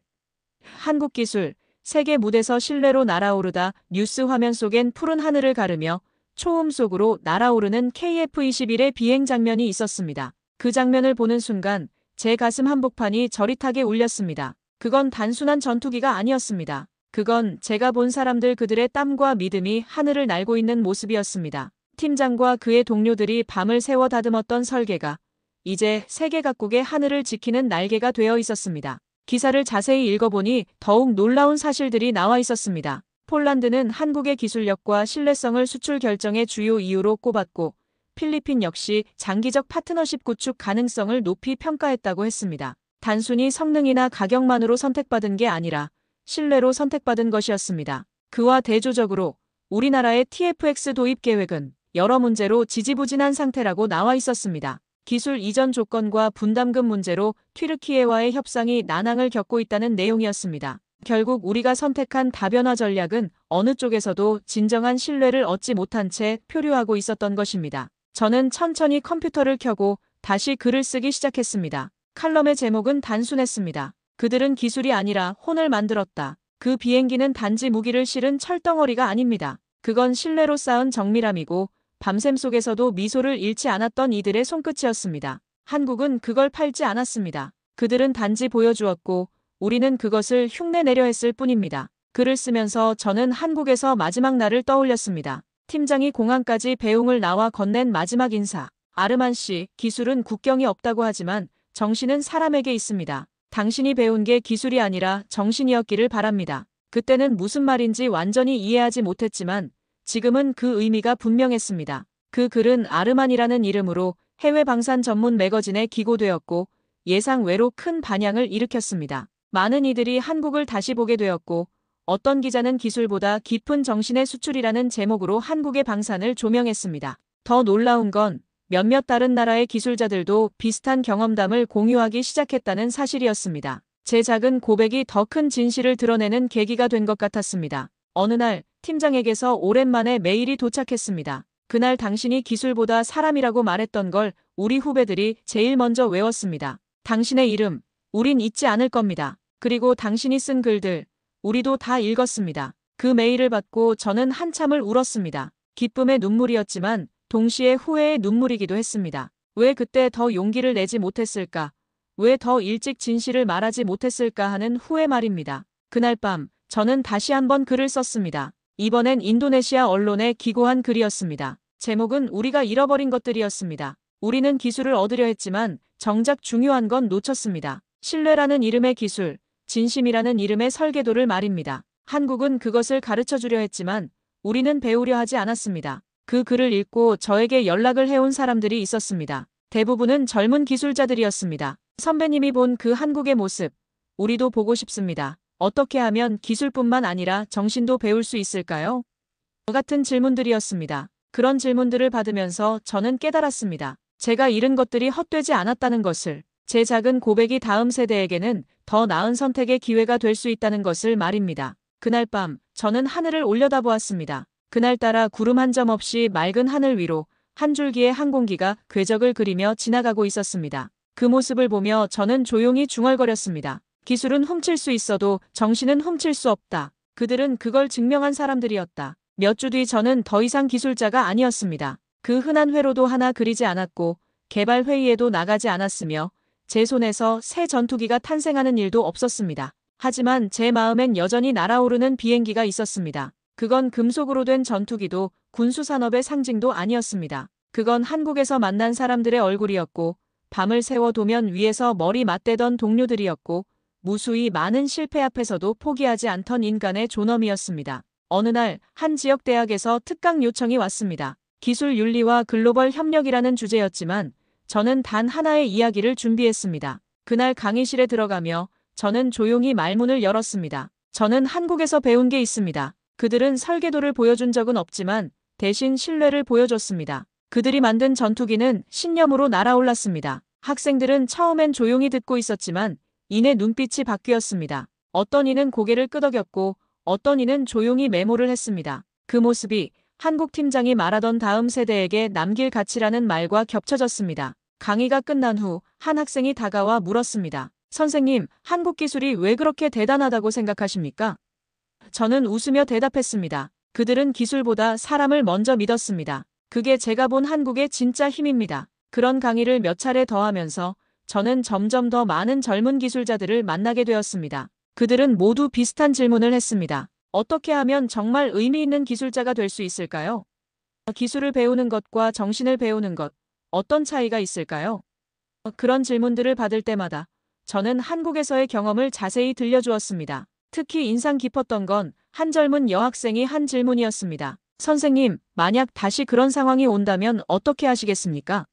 한국 기술, 세계 무대에서 신뢰로 날아오르다 뉴스 화면 속엔 푸른 하늘을 가르며 초음 속으로 날아오르는 KF-21의 비행 장면이 있었습니다. 그 장면을 보는 순간 제 가슴 한복판이 저릿하게 울렸습니다. 그건 단순한 전투기가 아니었습니다. 그건 제가 본 사람들 그들의 땀과 믿음이 하늘을 날고 있는 모습이었습니다. 팀장과 그의 동료들이 밤을 새워 다듬었던 설계가 이제 세계 각국의 하늘을 지키는 날개가 되어 있었습니다. 기사를 자세히 읽어보니 더욱 놀라운 사실들이 나와 있었습니다. 폴란드는 한국의 기술력과 신뢰성을 수출 결정의 주요 이유로 꼽았고 필리핀 역시 장기적 파트너십 구축 가능성을 높이 평가했다고 했습니다. 단순히 성능이나 가격만으로 선택받은 게 아니라 신뢰로 선택받은 것이었습니다. 그와 대조적으로 우리나라의 TFX 도입 계획은 여러 문제로 지지부진한 상태라고 나와 있었습니다. 기술 이전 조건과 분담금 문제로 튀르키예와의 협상이 난항을 겪고 있다는 내용이었습니다. 결국 우리가 선택한 다변화 전략은 어느 쪽에서도 진정한 신뢰를 얻지 못한 채 표류하고 있었던 것입니다. 저는 천천히 컴퓨터를 켜고 다시 글을 쓰기 시작했습니다. 칼럼의 제목은 단순했습니다. 그들은 기술이 아니라 혼을 만들었다. 그 비행기는 단지 무기를 실은 철덩어리가 아닙니다. 그건 신뢰로 쌓은 정밀함이고 밤샘 속에서도 미소를 잃지 않았던 이들의 손끝이었습니다. 한국은 그걸 팔지 않았습니다. 그들은 단지 보여주었고 우리는 그것을 흉내내려 했을 뿐입니다. 글을 쓰면서 저는 한국에서 마지막 날을 떠올렸습니다. 팀장이 공항까지 배웅을 나와 건넨 마지막 인사. 아르만 씨, 기술은 국경이 없다고 하지만 정신은 사람에게 있습니다. 당신이 배운 게 기술이 아니라 정신이었기를 바랍니다. 그때는 무슨 말인지 완전히 이해하지 못했지만 지금은 그 의미가 분명했습니다. 그 글은 아르만이라는 이름으로 해외 방산 전문 매거진에 기고되었고 예상 외로 큰 반향을 일으켰습니다. 많은 이들이 한국을 다시 보게 되었고 어떤 기자는 기술보다 깊은 정신의 수출이라는 제목으로 한국의 방산을 조명했습니다. 더 놀라운 건 몇몇 다른 나라의 기술자들도 비슷한 경험담을 공유하기 시작했다는 사실이었습니다. 제 작은 고백이 더 큰 진실을 드러내는 계기가 된 것 같았습니다. 어느 날 팀장에게서 오랜만에 메일이 도착했습니다. 그날 당신이 기술보다 사람이라고 말했던 걸 우리 후배들이 제일 먼저 외웠습니다. 당신의 이름, 우린 잊지 않을 겁니다. 그리고 당신이 쓴 글들, 우리도 다 읽었습니다. 그 메일을 받고 저는 한참을 울었습니다. 기쁨의 눈물이었지만 동시에 후회의 눈물이기도 했습니다. 왜 그때 더 용기를 내지 못했을까? 왜 더 일찍 진실을 말하지 못했을까 하는 후회 말입니다. 그날 밤 저는 다시 한번 글을 썼습니다. 이번엔 인도네시아 언론에 기고한 글이었습니다. 제목은 우리가 잃어버린 것들이었습니다. 우리는 기술을 얻으려 했지만 정작 중요한 건 놓쳤습니다. 신뢰라는 이름의 기술, 진심이라는 이름의 설계도를 말입니다. 한국은 그것을 가르쳐주려 했지만 우리는 배우려 하지 않았습니다. 그 글을 읽고 저에게 연락을 해온 사람들이 있었습니다. 대부분은 젊은 기술자들이었습니다. 선배님이 본 그 한국의 모습, 우리도 보고 싶습니다. 어떻게 하면 기술뿐만 아니라 정신도 배울 수 있을까요? 같은 질문들이었습니다. 그런 질문들을 받으면서 저는 깨달았습니다. 제가 잃은 것들이 헛되지 않았다는 것을. 제 작은 고백이 다음 세대에게는 더 나은 선택의 기회가 될 수 있다는 것을 말입니다. 그날 밤 저는 하늘을 올려다보았습니다. 그날따라 구름 한 점 없이 맑은 하늘 위로 한 줄기의 항공기가 궤적을 그리며 지나가고 있었습니다. 그 모습을 보며 저는 조용히 중얼거렸습니다. 기술은 훔칠 수 있어도 정신은 훔칠 수 없다. 그들은 그걸 증명한 사람들이었다. 몇 주 뒤 저는 더 이상 기술자가 아니었습니다. 그 흔한 회로도 하나 그리지 않았고 개발 회의에도 나가지 않았으며 제 손에서 새 전투기가 탄생하는 일도 없었습니다. 하지만 제 마음엔 여전히 날아오르는 비행기가 있었습니다. 그건 금속으로 된 전투기도 군수산업의 상징도 아니었습니다. 그건 한국에서 만난 사람들의 얼굴이었고 밤을 새워두면 위에서 머리 맞대던 동료들이었고 무수히 많은 실패 앞에서도 포기하지 않던 인간의 존엄이었습니다. 어느 날 한 지역 대학에서 특강 요청이 왔습니다. 기술 윤리와 글로벌 협력이라는 주제였지만 저는 단 하나의 이야기를 준비했습니다. 그날 강의실에 들어가며 저는 조용히 말문을 열었습니다. 저는 한국에서 배운 게 있습니다. 그들은 설계도를 보여준 적은 없지만 대신 신뢰를 보여줬습니다. 그들이 만든 전투기는 신념으로 날아올랐습니다. 학생들은 처음엔 조용히 듣고 있었지만 이내 눈빛이 바뀌었습니다. 어떤 이는 고개를 끄덕였고 어떤 이는 조용히 메모를 했습니다. 그 모습이 한국 팀장이 말하던 다음 세대에게 남길 가치라는 말과 겹쳐졌습니다. 강의가 끝난 후 한 학생이 다가와 물었습니다. 선생님, 한국 기술이 왜 그렇게 대단하다고 생각하십니까? 저는 웃으며 대답했습니다. 그들은 기술보다 사람을 먼저 믿었습니다. 그게 제가 본 한국의 진짜 힘입니다. 그런 강의를 몇 차례 더 하면서 저는 점점 더 많은 젊은 기술자들을 만나게 되었습니다. 그들은 모두 비슷한 질문을 했습니다. 어떻게 하면 정말 의미 있는 기술자가 될 수 있을까요? 기술을 배우는 것과 정신을 배우는 것, 어떤 차이가 있을까요? 그런 질문들을 받을 때마다 저는 한국에서의 경험을 자세히 들려주었습니다. 특히 인상 깊었던 건 한 젊은 여학생이 한 질문이었습니다. 선생님, 만약 다시 그런 상황이 온다면 어떻게 하시겠습니까?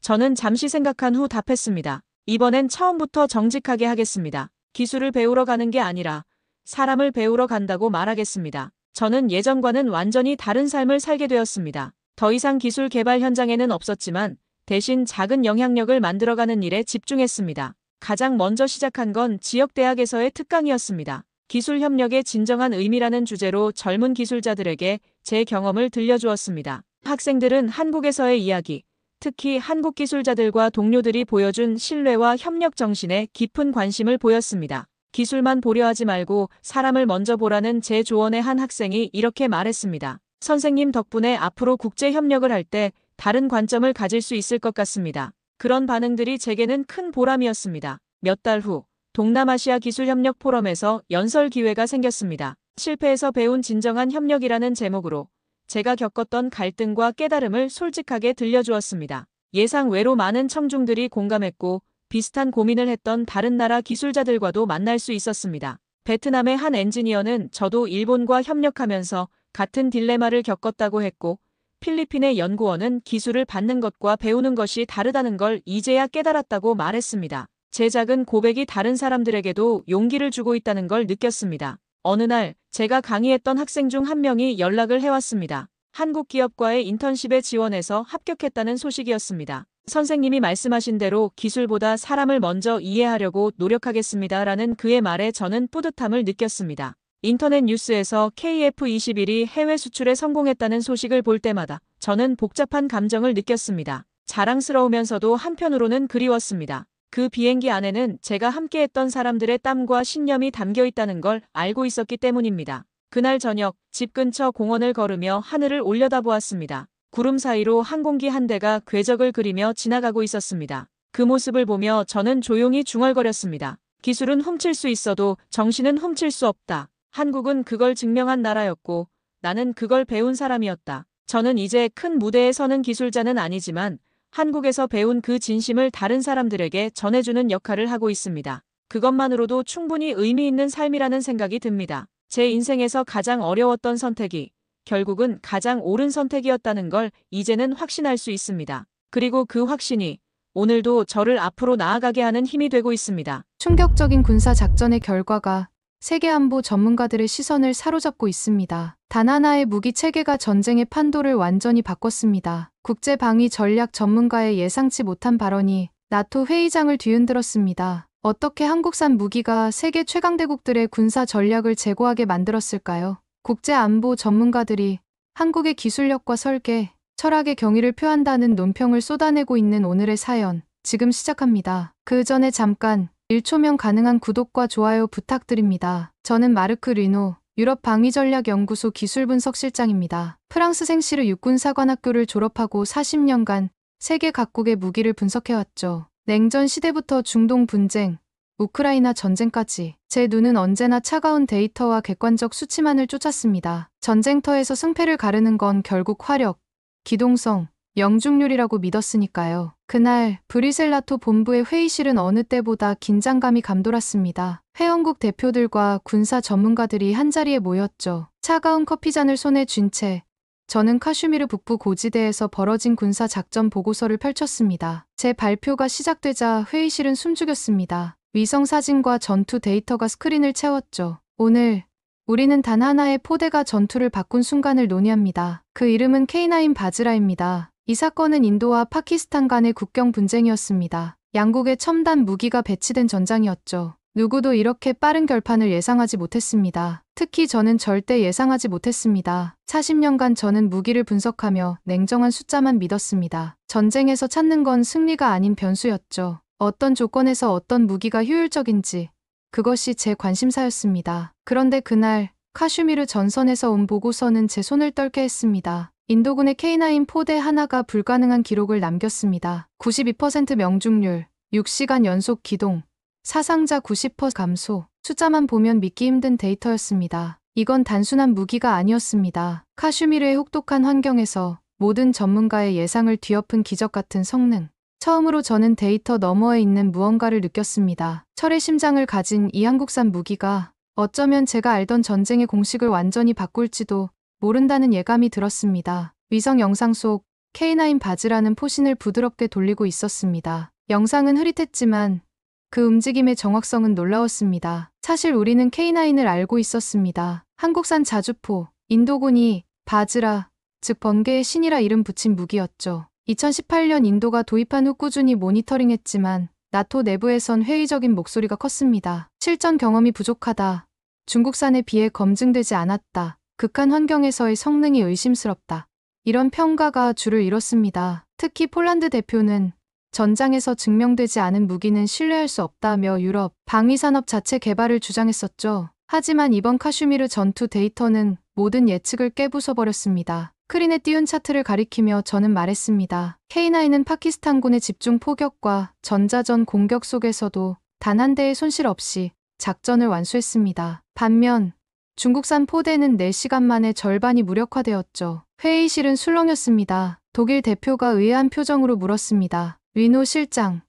저는 잠시 생각한 후 답했습니다. 이번엔 처음부터 정직하게 하겠습니다. 기술을 배우러 가는 게 아니라 사람을 배우러 간다고 말하겠습니다. 저는 예전과는 완전히 다른 삶을 살게 되었습니다. 더 이상 기술 개발 현장에는 없었지만 대신 작은 영향력을 만들어가는 일에 집중했습니다. 가장 먼저 시작한 건 지역대학에서의 특강이었습니다. 기술 협력의 진정한 의미라는 주제로 젊은 기술자들에게 제 경험을 들려주었습니다. 학생들은 한국에서의 이야기, 특히 한국 기술자들과 동료들이 보여준 신뢰와 협력 정신에 깊은 관심을 보였습니다. 기술만 보려 하지 말고 사람을 먼저 보라는 제 조언의 한 학생이 이렇게 말했습니다. 선생님 덕분에 앞으로 국제 협력을 할 때 다른 관점을 가질 수 있을 것 같습니다. 그런 반응들이 제게는 큰 보람이었습니다. 몇 달 후 동남아시아 기술협력 포럼에서 연설 기회가 생겼습니다. 실패에서 배운 진정한 협력이라는 제목으로 제가 겪었던 갈등과 깨달음을 솔직하게 들려주었습니다. 예상 외로 많은 청중들이 공감했고 비슷한 고민을 했던 다른 나라 기술자들과도 만날 수 있었습니다. 베트남의 한 엔지니어는 저도 일본과 협력하면서 같은 딜레마를 겪었다고 했고 필리핀의 연구원은 기술을 받는 것과 배우는 것이 다르다는 걸 이제야 깨달았다고 말했습니다. 제 작은 고백이 다른 사람들에게도 용기를 주고 있다는 걸 느꼈습니다. 어느 날 제가 강의했던 학생 중 한 명이 연락을 해왔습니다. 한국 기업과의 인턴십에 지원해서 합격했다는 소식이었습니다. 선생님이 말씀하신 대로 기술보다 사람을 먼저 이해하려고 노력하겠습니다라는 그의 말에 저는 뿌듯함을 느꼈습니다. 인터넷 뉴스에서 KF21이 해외 수출에 성공했다는 소식을 볼 때마다 저는 복잡한 감정을 느꼈습니다. 자랑스러우면서도 한편으로는 그리웠습니다. 그 비행기 안에는 제가 함께했던 사람들의 땀과 신념이 담겨 있다는 걸 알고 있었기 때문입니다. 그날 저녁 집 근처 공원을 걸으며 하늘을 올려다보았습니다. 구름 사이로 항공기 한 대가 궤적을 그리며 지나가고 있었습니다. 그 모습을 보며 저는 조용히 중얼거렸습니다. 기술은 훔칠 수 있어도 정신은 훔칠 수 없다. 한국은 그걸 증명한 나라였고 나는 그걸 배운 사람이었다. 저는 이제 큰 무대에 서는 기술자는 아니지만 한국에서 배운 그 진심을 다른 사람들에게 전해주는 역할을 하고 있습니다. 그것만으로도 충분히 의미 있는 삶이라는 생각이 듭니다. 제 인생에서 가장 어려웠던 선택이 결국은 가장 옳은 선택이었다는 걸 이제는 확신할 수 있습니다. 그리고 그 확신이 오늘도 저를 앞으로 나아가게 하는 힘이 되고 있습니다. 충격적인 군사 작전의 결과가 세계 안보 전문가들의 시선을 사로잡고 있습니다. 단 하나의 무기 체계가 전쟁의 판도를 완전히 바꿨습니다. 국제 방위 전략 전문가의 예상치 못한 발언이 나토 회의장을 뒤흔들었습니다. 어떻게 한국산 무기가 세계 최강대국들의 군사 전략을 제고하게 만들었을까요? 국제 안보 전문가들이 한국의 기술력과 설계, 철학의 경의를 표한다는 논평을 쏟아내고 있는 오늘의 사연, 지금 시작합니다. 그 전에 잠깐 1초면 가능한 구독과 좋아요 부탁드립니다. 저는 마르크 르노, 유럽 방위전략연구소 기술분석실장입니다. 프랑스 생시르 육군사관학교를 졸업하고 40년간 세계 각국의 무기를 분석해왔죠. 냉전 시대부터 중동 분쟁, 우크라이나 전쟁까지 제 눈은 언제나 차가운 데이터와 객관적 수치만을 쫓았습니다. 전쟁터에서 승패를 가르는 건 결국 화력, 기동성, 명중률이라고 믿었으니까요. 그날 브리셀 나토 본부의 회의실은 어느 때보다 긴장감이 감돌았습니다. 회원국 대표들과 군사 전문가들이 한자리에 모였죠. 차가운 커피잔을 손에 쥔 채 저는 카슈미르 북부 고지대에서 벌어진 군사 작전 보고서를 펼쳤습니다. 제 발표가 시작되자 회의실은 숨죽였습니다. 위성 사진과 전투 데이터가 스크린을 채웠죠. 오늘 우리는 단 하나의 포대가 전투를 바꾼 순간을 논의합니다. 그 이름은 K9 바즈라입니다. 이 사건은 인도와 파키스탄 간의 국경 분쟁이었습니다. 양국의 첨단 무기가 배치된 전장이었죠. 누구도 이렇게 빠른 결판을 예상하지 못했습니다. 특히 저는 절대 예상하지 못했습니다. 40년간 저는 무기를 분석하며 냉정한 숫자만 믿었습니다. 전쟁에서 찾는 건 승리가 아닌 변수였죠. 어떤 조건에서 어떤 무기가 효율적인지 그것이 제 관심사였습니다. 그런데 그날 카슈미르 전선에서 온 보고서는 제 손을 떨게 했습니다. 인도군의 K9 포대 하나가 불가능한 기록을 남겼습니다. 92% 명중률, 6시간 연속 기동, 사상자 90% 감소. 숫자만 보면 믿기 힘든 데이터였습니다. 이건 단순한 무기가 아니었습니다. 카슈미르의 혹독한 환경에서 모든 전문가의 예상을 뒤엎은 기적 같은 성능. 처음으로 저는 데이터 너머에 있는 무언가를 느꼈습니다. 철의 심장을 가진 이 한국산 무기가 어쩌면 제가 알던 전쟁의 공식을 완전히 바꿀지도 모른다는 예감이 들었습니다. 위성 영상 속 K9 바즈라는 포신을 부드럽게 돌리고 있었습니다. 영상은 흐릿했지만 그 움직임의 정확성은 놀라웠습니다. 사실 우리는 K9을 알고 있었습니다. 한국산 자주포, 인도군이 바즈라, 즉 번개의 신이라 이름 붙인 무기였죠. 2018년 인도가 도입한 후 꾸준히 모니터링했지만 나토 내부에선 회의적인 목소리가 컸습니다. 실전 경험이 부족하다. 중국산에 비해 검증되지 않았다. 극한 환경에서의 성능이 의심스럽다. 이런 평가가 줄을 이뤘습니다. 특히 폴란드 대표는 전장에서 증명되지 않은 무기는 신뢰할 수 없다며 유럽 방위산업 자체 개발을 주장했었죠. 하지만 이번 카슈미르 전투 데이터는 모든 예측을 깨부숴버렸습니다. 스크린에 띄운 차트를 가리키며 저는 말했습니다. K9은 파키스탄군의 집중 포격과 전자전 공격 속에서도 단 한 대의 손실 없이 작전을 완수했습니다. 반면 중국산 포대는 4시간 만에 절반이 무력화되었죠. 회의실은 술렁였습니다. 독일 대표가 의아한 표정으로 물었습니다. 리노 실장,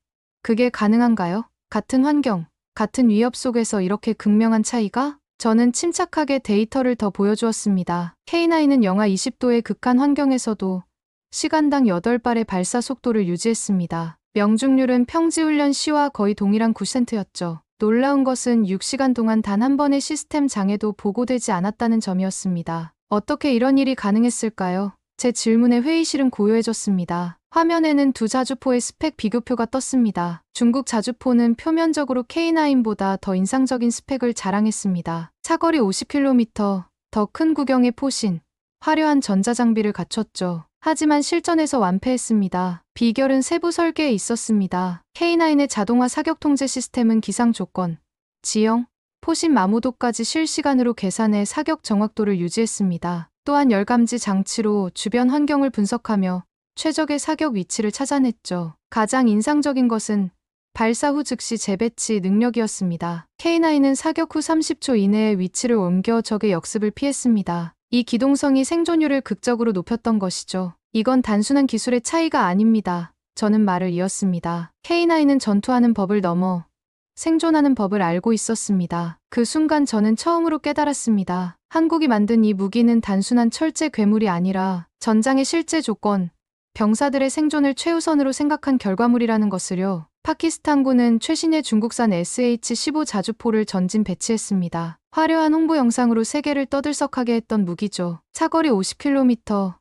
그게 가능한가요? 같은 환경, 같은 위협 속에서 이렇게 극명한 차이가? 저는 침착하게 데이터를 더 보여주었습니다. K9은 영하 20도의 극한 환경에서도 시간당 8발의 발사 속도를 유지했습니다. 명중률은 평지훈련 시와 거의 동일한 9%였죠. 놀라운 것은 6시간 동안 단 한 번의 시스템 장애도 보고되지 않았다는 점이었습니다. 어떻게 이런 일이 가능했을까요? 제 질문에 회의실은 고요해졌습니다. 화면에는 두 자주포의 스펙 비교표가 떴습니다. 중국 자주포는 표면적으로 K9보다 더 인상적인 스펙을 자랑했습니다. 차거리 50km, 더 큰 구경의 포신, 화려한 전자장비를 갖췄죠. 하지만 실전에서 완패했습니다. 비결은 세부 설계에 있었습니다. K9의 자동화 사격 통제 시스템은 기상 조건, 지형, 포신 마모도까지 실시간으로 계산해 사격 정확도를 유지했습니다. 또한 열감지 장치로 주변 환경을 분석하며 최적의 사격 위치를 찾아냈죠. 가장 인상적인 것은 발사 후 즉시 재배치 능력이었습니다. K9은 사격 후 30초 이내에 위치를 옮겨 적의 역습을 피했습니다. 이 기동성이 생존율을 극적으로 높였던 것이죠. 이건 단순한 기술의 차이가 아닙니다. 저는 말을 이었습니다. K9은 전투하는 법을 넘어 생존하는 법을 알고 있었습니다. 그 순간 저는 처음으로 깨달았습니다. 한국이 만든 이 무기는 단순한 철제 괴물이 아니라 전장의 실제 조건, 병사들의 생존을 최우선으로 생각한 결과물이라는 것을요. 파키스탄군은 최신의 중국산 SH-15 자주포를 전진 배치했습니다. 화려한 홍보 영상으로 세계를 떠들썩하게 했던 무기죠. 차거리 50km,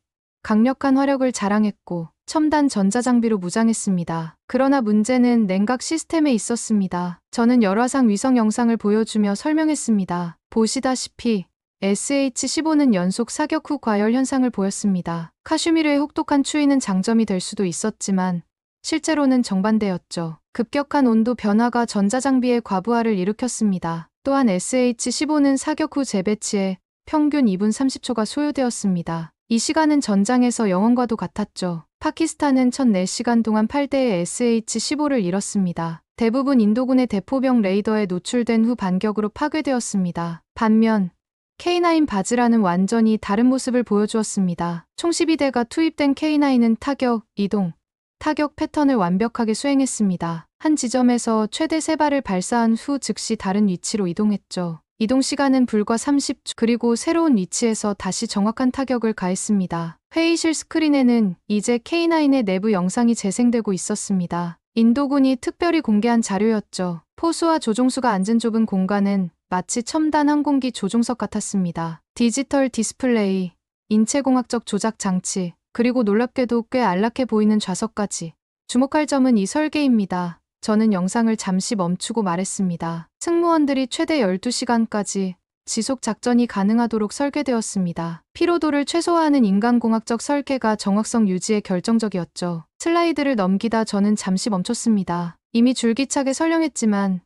강력한 화력을 자랑했고 첨단 전자장비로 무장했습니다. 그러나 문제는 냉각 시스템에 있었습니다. 저는 열화상 위성 영상을 보여주며 설명했습니다. 보시다시피 SH-15는 연속 사격 후 과열 현상을 보였습니다. 카슈미르의 혹독한 추위는 장점이 될 수도 있었지만 실제로는 정반대였죠. 급격한 온도 변화가 전자장비의 과부하를 일으켰습니다. 또한 SH-15는 사격 후 재배치에 평균 2분 30초가 소요되었습니다. 이 시간은 전장에서 영원과도 같았죠. 파키스탄은 1004시간 동안 8대의 SH-15를 잃었습니다. 대부분 인도군의 대포병 레이더에 노출된 후 반격으로 파괴되었습니다. 반면 K9 바즈라는 완전히 다른 모습을 보여주었습니다. 총 12대가 투입된 K9은 타격, 이동, 타격 패턴을 완벽하게 수행했습니다. 한 지점에서 최대 3발을 발사한 후 즉시 다른 위치로 이동했죠. 이동 시간은 불과 30초, 그리고 새로운 위치에서 다시 정확한 타격을 가했습니다. 회의실 스크린에는 이제 K9의 내부 영상이 재생되고 있었습니다. 인도군이 특별히 공개한 자료였죠. 포수와 조종수가 앉은 좁은 공간은 마치 첨단 항공기 조종석 같았습니다. 디지털 디스플레이, 인체공학적 조작 장치, 그리고 놀랍게도 꽤 안락해 보이는 좌석까지. 주목할 점은 이 설계입니다. 저는 영상을 잠시 멈추고 말했습니다. 승무원들이 최대 12시간까지 지속 작전이 가능하도록 설계되었습니다. 피로도를 최소화하는 인간공학적 설계가 정확성 유지에 결정적이었죠. 슬라이드를 넘기다 저는 잠시 멈췄습니다. 이미 줄기차게 설명했지만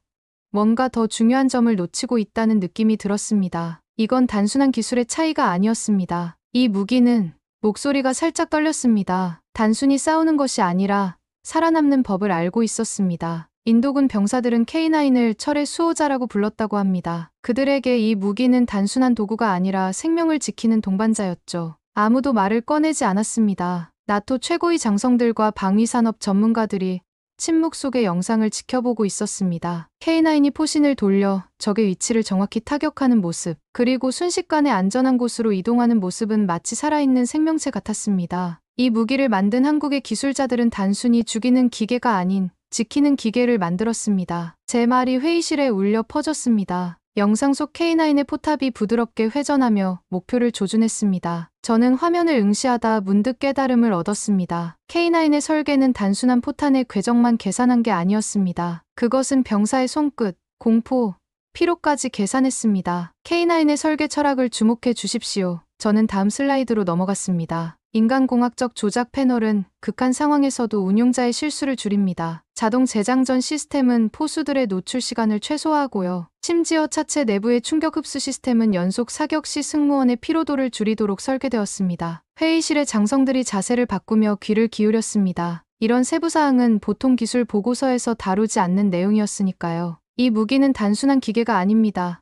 뭔가 더 중요한 점을 놓치고 있다는 느낌이 들었습니다. 이건 단순한 기술의 차이가 아니었습니다. 이 무기는 목소리가 살짝 떨렸습니다. 단순히 싸우는 것이 아니라 살아남는 법을 알고 있었습니다. 인도군 병사들은 K9을 철의 수호자라고 불렀다고 합니다. 그들에게 이 무기는 단순한 도구가 아니라 생명을 지키는 동반자였죠. 아무도 말을 꺼내지 않았습니다. 나토 최고위 장성들과 방위산업 전문가들이 침묵 속의 영상을 지켜보고 있었습니다. K9이 포신을 돌려 적의 위치를 정확히 타격하는 모습, 그리고 순식간에 안전한 곳으로 이동하는 모습은 마치 살아있는 생명체 같았습니다. 이 무기를 만든 한국의 기술자들은 단순히 죽이는 기계가 아닌 지키는 기계를 만들었습니다. 제 말이 회의실에 울려 퍼졌습니다. 영상 속 K9의 포탑이 부드럽게 회전하며 목표를 조준했습니다. 저는 화면을 응시하다 문득 깨달음을 얻었습니다. K9의 설계는 단순한 포탄의 궤적만 계산한 게 아니었습니다. 그것은 병사의 손끝, 공포, 피로까지 계산했습니다. K9의 설계 철학을 주목해 주십시오. 저는 다음 슬라이드로 넘어갔습니다. 인간공학적 조작 패널은 극한 상황에서도 운용자의 실수를 줄입니다. 자동 재장전 시스템은 포수들의 노출 시간을 최소화하고요. 심지어 차체 내부의 충격 흡수 시스템은 연속 사격 시 승무원의 피로도를 줄이도록 설계되었습니다. 회의실의 장성들이 자세를 바꾸며 귀를 기울였습니다. 이런 세부사항은 보통 기술 보고서에서 다루지 않는 내용이었으니까요. 이 무기는 단순한 기계가 아닙니다.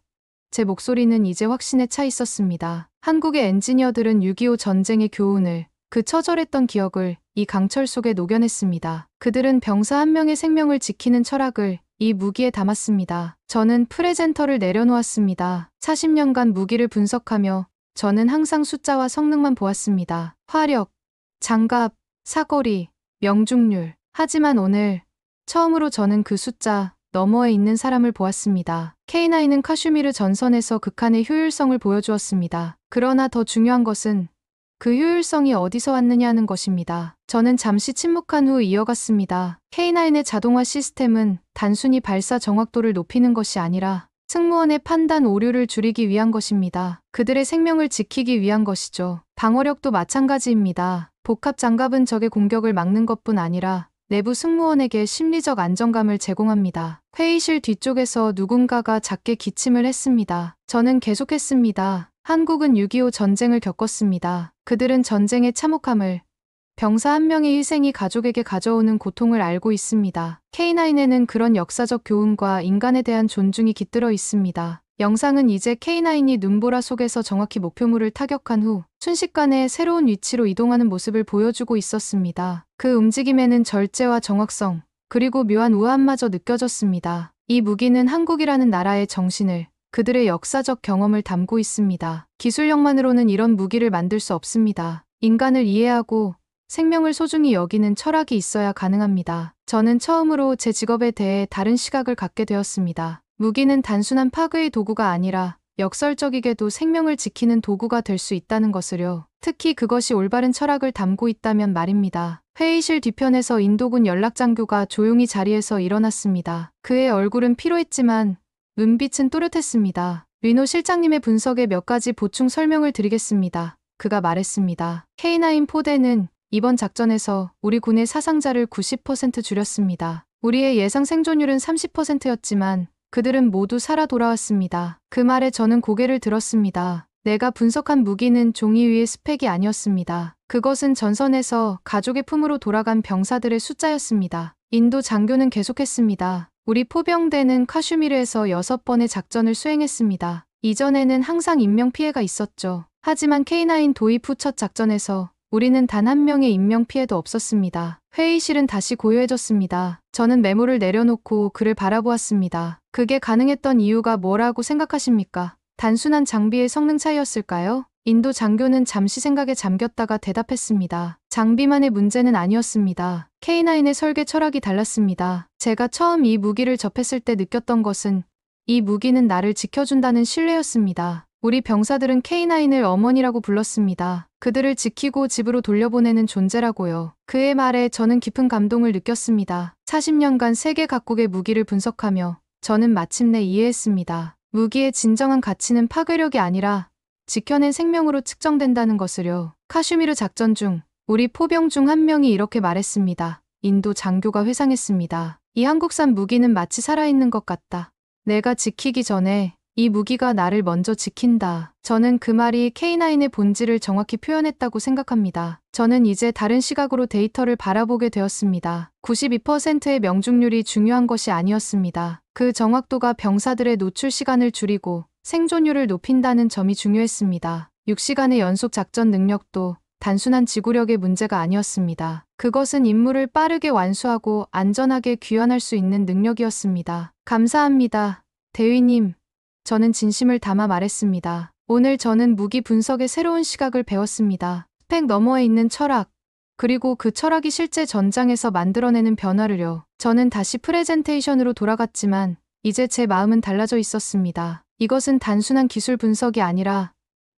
제 목소리는 이제 확신에 차 있었습니다. 한국의 엔지니어들은 6.25 전쟁의 교훈을, 그 처절했던 기억을 이 강철 속에 녹여냈습니다. 그들은 병사 한 명의 생명을 지키는 철학을 이 무기에 담았습니다. 저는 프레젠터를 내려놓았습니다. 40년간 무기를 분석하며 저는 항상 숫자와 성능만 보았습니다. 화력, 장갑, 사거리, 명중률. 하지만 오늘 처음으로 저는 그 숫자 너머에 있는 사람을 보았습니다. K9은 카슈미르 전선에서 극한의 효율성을 보여주었습니다. 그러나 더 중요한 것은 그 효율성이 어디서 왔느냐는 것입니다. 저는 잠시 침묵한 후 이어갔습니다. K9의 자동화 시스템은 단순히 발사 정확도를 높이는 것이 아니라 승무원의 판단 오류를 줄이기 위한 것입니다. 그들의 생명을 지키기 위한 것이죠. 방어력도 마찬가지입니다. 복합 장갑은 적의 공격을 막는 것뿐 아니라 내부 승무원에게 심리적 안정감을 제공합니다. 회의실 뒤쪽에서 누군가가 작게 기침을 했습니다. 저는 계속했습니다. 한국은 6.25 전쟁을 겪었습니다. 그들은 전쟁의 참혹함을, 병사 한 명의 희생이 가족에게 가져오는 고통을 알고 있습니다. K9에는 그런 역사적 교훈과 인간에 대한 존중이 깃들어 있습니다. 영상은 이제 K9이 눈보라 속에서 정확히 목표물을 타격한 후 순식간에 새로운 위치로 이동하는 모습을 보여주고 있었습니다. 그 움직임에는 절제와 정확성, 그리고 묘한 우아함마저 느껴졌습니다. 이 무기는 한국이라는 나라의 정신을, 그들의 역사적 경험을 담고 있습니다. 기술력만으로는 이런 무기를 만들 수 없습니다. 인간을 이해하고 생명을 소중히 여기는 철학이 있어야 가능합니다. 저는 처음으로 제 직업에 대해 다른 시각을 갖게 되었습니다. 무기는 단순한 파괴의 도구가 아니라 역설적이게도 생명을 지키는 도구가 될 수 있다는 것을요. 특히 그것이 올바른 철학을 담고 있다면 말입니다. 회의실 뒤편에서 인도군 연락장교가 조용히 자리에서 일어났습니다. 그의 얼굴은 피로했지만 눈빛은 또렷했습니다. 리노 실장님의 분석에 몇 가지 보충 설명을 드리겠습니다. 그가 말했습니다. K9 포대는 이번 작전에서 우리 군의 사상자를 90% 줄였습니다. 우리의 예상 생존율은 30%였지만 그들은 모두 살아 돌아왔습니다. 그 말에 저는 고개를 들었습니다. 내가 분석한 무기는 종이 위의 스펙이 아니었습니다. 그것은 전선에서 가족의 품으로 돌아간 병사들의 숫자였습니다. 인도 장교는 계속했습니다. 우리 포병대는 카슈미르에서 6번의 작전을 수행했습니다. 이전에는 항상 인명피해가 있었죠. 하지만 K9 도입 후 첫 작전에서 우리는 단 한 명의 인명피해도 없었습니다. 회의실은 다시 고요해졌습니다. 저는 메모를 내려놓고 그를 바라보았습니다. 그게 가능했던 이유가 뭐라고 생각하십니까? 단순한 장비의 성능 차이였을까요? 인도 장교는 잠시 생각에 잠겼다가 대답했습니다. 장비만의 문제는 아니었습니다. K9의 설계 철학이 달랐습니다. 제가 처음 이 무기를 접했을 때 느꼈던 것은 이 무기는 나를 지켜준다는 신뢰였습니다. 우리 병사들은 K9을 어머니라고 불렀습니다. 그들을 지키고 집으로 돌려보내는 존재라고요. 그의 말에 저는 깊은 감동을 느꼈습니다. 40년간 세계 각국의 무기를 분석하며 저는 마침내 이해했습니다. 무기의 진정한 가치는 파괴력이 아니라 지켜낸 생명으로 측정된다는 것을요. 카슈미르 작전 중 우리 포병 중 한 명이 이렇게 말했습니다. 인도 장교가 회상했습니다. 이 한국산 무기는 마치 살아있는 것 같다. 내가 지키기 전에 이 무기가 나를 먼저 지킨다. 저는 그 말이 K9의 본질을 정확히 표현했다고 생각합니다. 저는 이제 다른 시각으로 데이터를 바라보게 되었습니다. 92%의 명중률이 중요한 것이 아니었습니다. 그 정확도가 병사들의 노출 시간을 줄이고 생존율을 높인다는 점이 중요했습니다. 6시간의 연속 작전 능력도 단순한 지구력의 문제가 아니었습니다. 그것은 임무를 빠르게 완수하고 안전하게 귀환할 수 있는 능력이었습니다. 감사합니다. 대위님. 저는 진심을 담아 말했습니다. 오늘 저는 무기 분석의 새로운 시각을 배웠습니다. 스펙 너머에 있는 철학, 그리고 그 철학이 실제 전장에서 만들어내는 변화를요. 저는 다시 프레젠테이션으로 돌아갔지만 이제 제 마음은 달라져 있었습니다. 이것은 단순한 기술 분석이 아니라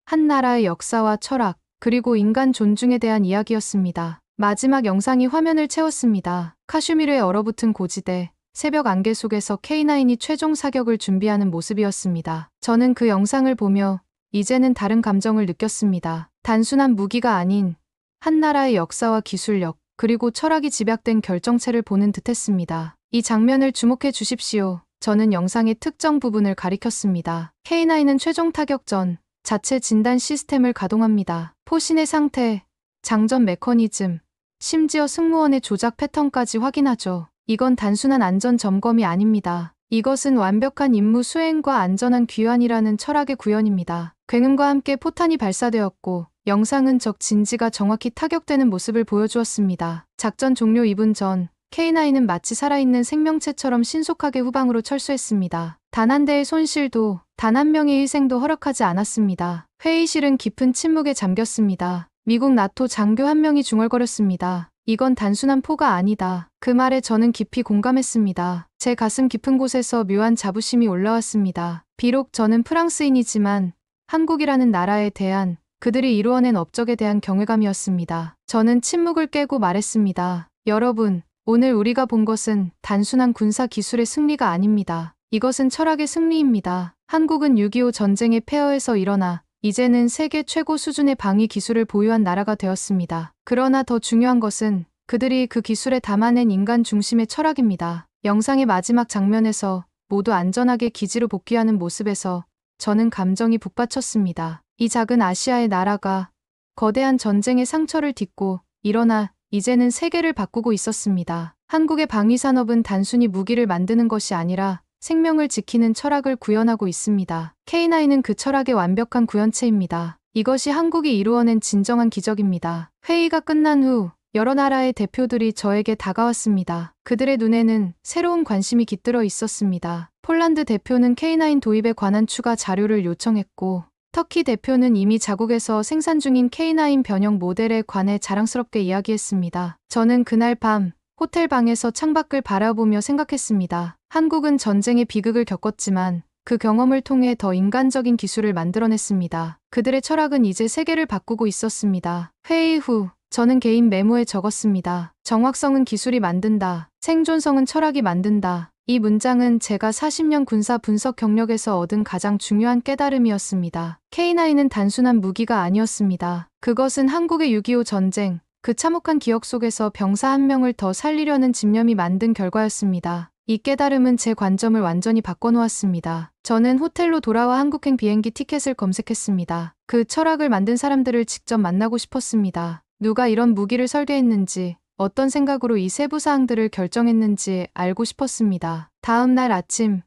한 나라의 역사와 철학, 그리고 인간 존중에 대한 이야기였습니다. 마지막 영상이 화면을 채웠습니다. 카슈미르의 얼어붙은 고지대, 새벽 안개 속에서 K9이 최종 사격을 준비하는 모습이었습니다. 저는 그 영상을 보며 이제는 다른 감정을 느꼈습니다. 단순한 무기가 아닌 한 나라의 역사와 기술력, 그리고 철학이 집약된 결정체를 보는 듯했습니다. 이 장면을 주목해 주십시오. 저는 영상의 특정 부분을 가리켰습니다. K9은 최종 타격 전 자체 진단 시스템을 가동합니다. 포신의 상태, 장전 메커니즘, 심지어 승무원의 조작 패턴까지 확인하죠. 이건 단순한 안전 점검이 아닙니다. 이것은 완벽한 임무 수행과 안전한 귀환이라는 철학의 구현입니다. 굉음과 함께 포탄이 발사되었고 영상은 적 진지가 정확히 타격되는 모습을 보여주었습니다. 작전 종료 2분 전 K9은 마치 살아있는 생명체처럼 신속하게 후방으로 철수했습니다. 단 한 대의 손실도, 단 한 명의 희생도 허락하지 않았습니다. 회의실은 깊은 침묵에 잠겼습니다. 미국 나토 장교 한 명이 중얼거렸습니다. 이건 단순한 포가 아니다. 그 말에 저는 깊이 공감했습니다. 제 가슴 깊은 곳에서 묘한 자부심이 올라왔습니다. 비록 저는 프랑스인이지만 한국이라는 나라에 대한 그들이 이루어낸 업적에 대한 경외감이었습니다. 저는 침묵을 깨고 말했습니다. 여러분, 오늘 우리가 본 것은 단순한 군사 기술의 승리가 아닙니다. 이것은 철학의 승리입니다. 한국은 6.25 전쟁의 폐허에서 일어나 이제는 세계 최고 수준의 방위 기술을 보유한 나라가 되었습니다. 그러나 더 중요한 것은 그들이 그 기술에 담아낸 인간 중심의 철학입니다. 영상의 마지막 장면에서 모두 안전하게 기지로 복귀하는 모습에서 저는 감정이 북받쳤습니다. 이 작은 아시아의 나라가 거대한 전쟁의 상처를 딛고 일어나 이제는 세계를 바꾸고 있었습니다. 한국의 방위산업은 단순히 무기를 만드는 것이 아니라 생명을 지키는 철학을 구현하고 있습니다. K9은 그 철학의 완벽한 구현체입니다. 이것이 한국이 이루어낸 진정한 기적입니다. 회의가 끝난 후 여러 나라의 대표들이 저에게 다가왔습니다. 그들의 눈에는 새로운 관심이 깃들어 있었습니다. 폴란드 대표는 K9 도입에 관한 추가 자료를 요청했고, 터키 대표는 이미 자국에서 생산 중인 K9 변형 모델에 관해 자랑스럽게 이야기했습니다. 저는 그날 밤 호텔 방에서 창밖을 바라보며 생각했습니다. 한국은 전쟁의 비극을 겪었지만 그 경험을 통해 더 인간적인 기술을 만들어냈습니다. 그들의 철학은 이제 세계를 바꾸고 있었습니다. 회의 후 저는 개인 메모에 적었습니다. 정확성은 기술이 만든다. 생존성은 철학이 만든다. 이 문장은 제가 40년 군사 분석 경력에서 얻은 가장 중요한 깨달음이었습니다. K9은 단순한 무기가 아니었습니다. 그것은 한국의 6.25 전쟁, 그 참혹한 기억 속에서 병사 한 명을 더 살리려는 집념이 만든 결과였습니다. 이 깨달음은 제 관점을 완전히 바꿔놓았습니다. 저는 호텔로 돌아와 한국행 비행기 티켓을 검색했습니다. 그 철학을 만든 사람들을 직접 만나고 싶었습니다. 누가 이런 무기를 설계했는지, 어떤 생각으로 이 세부 사항들을 결정했는지 알고 싶었습니다. 다음 날 아침,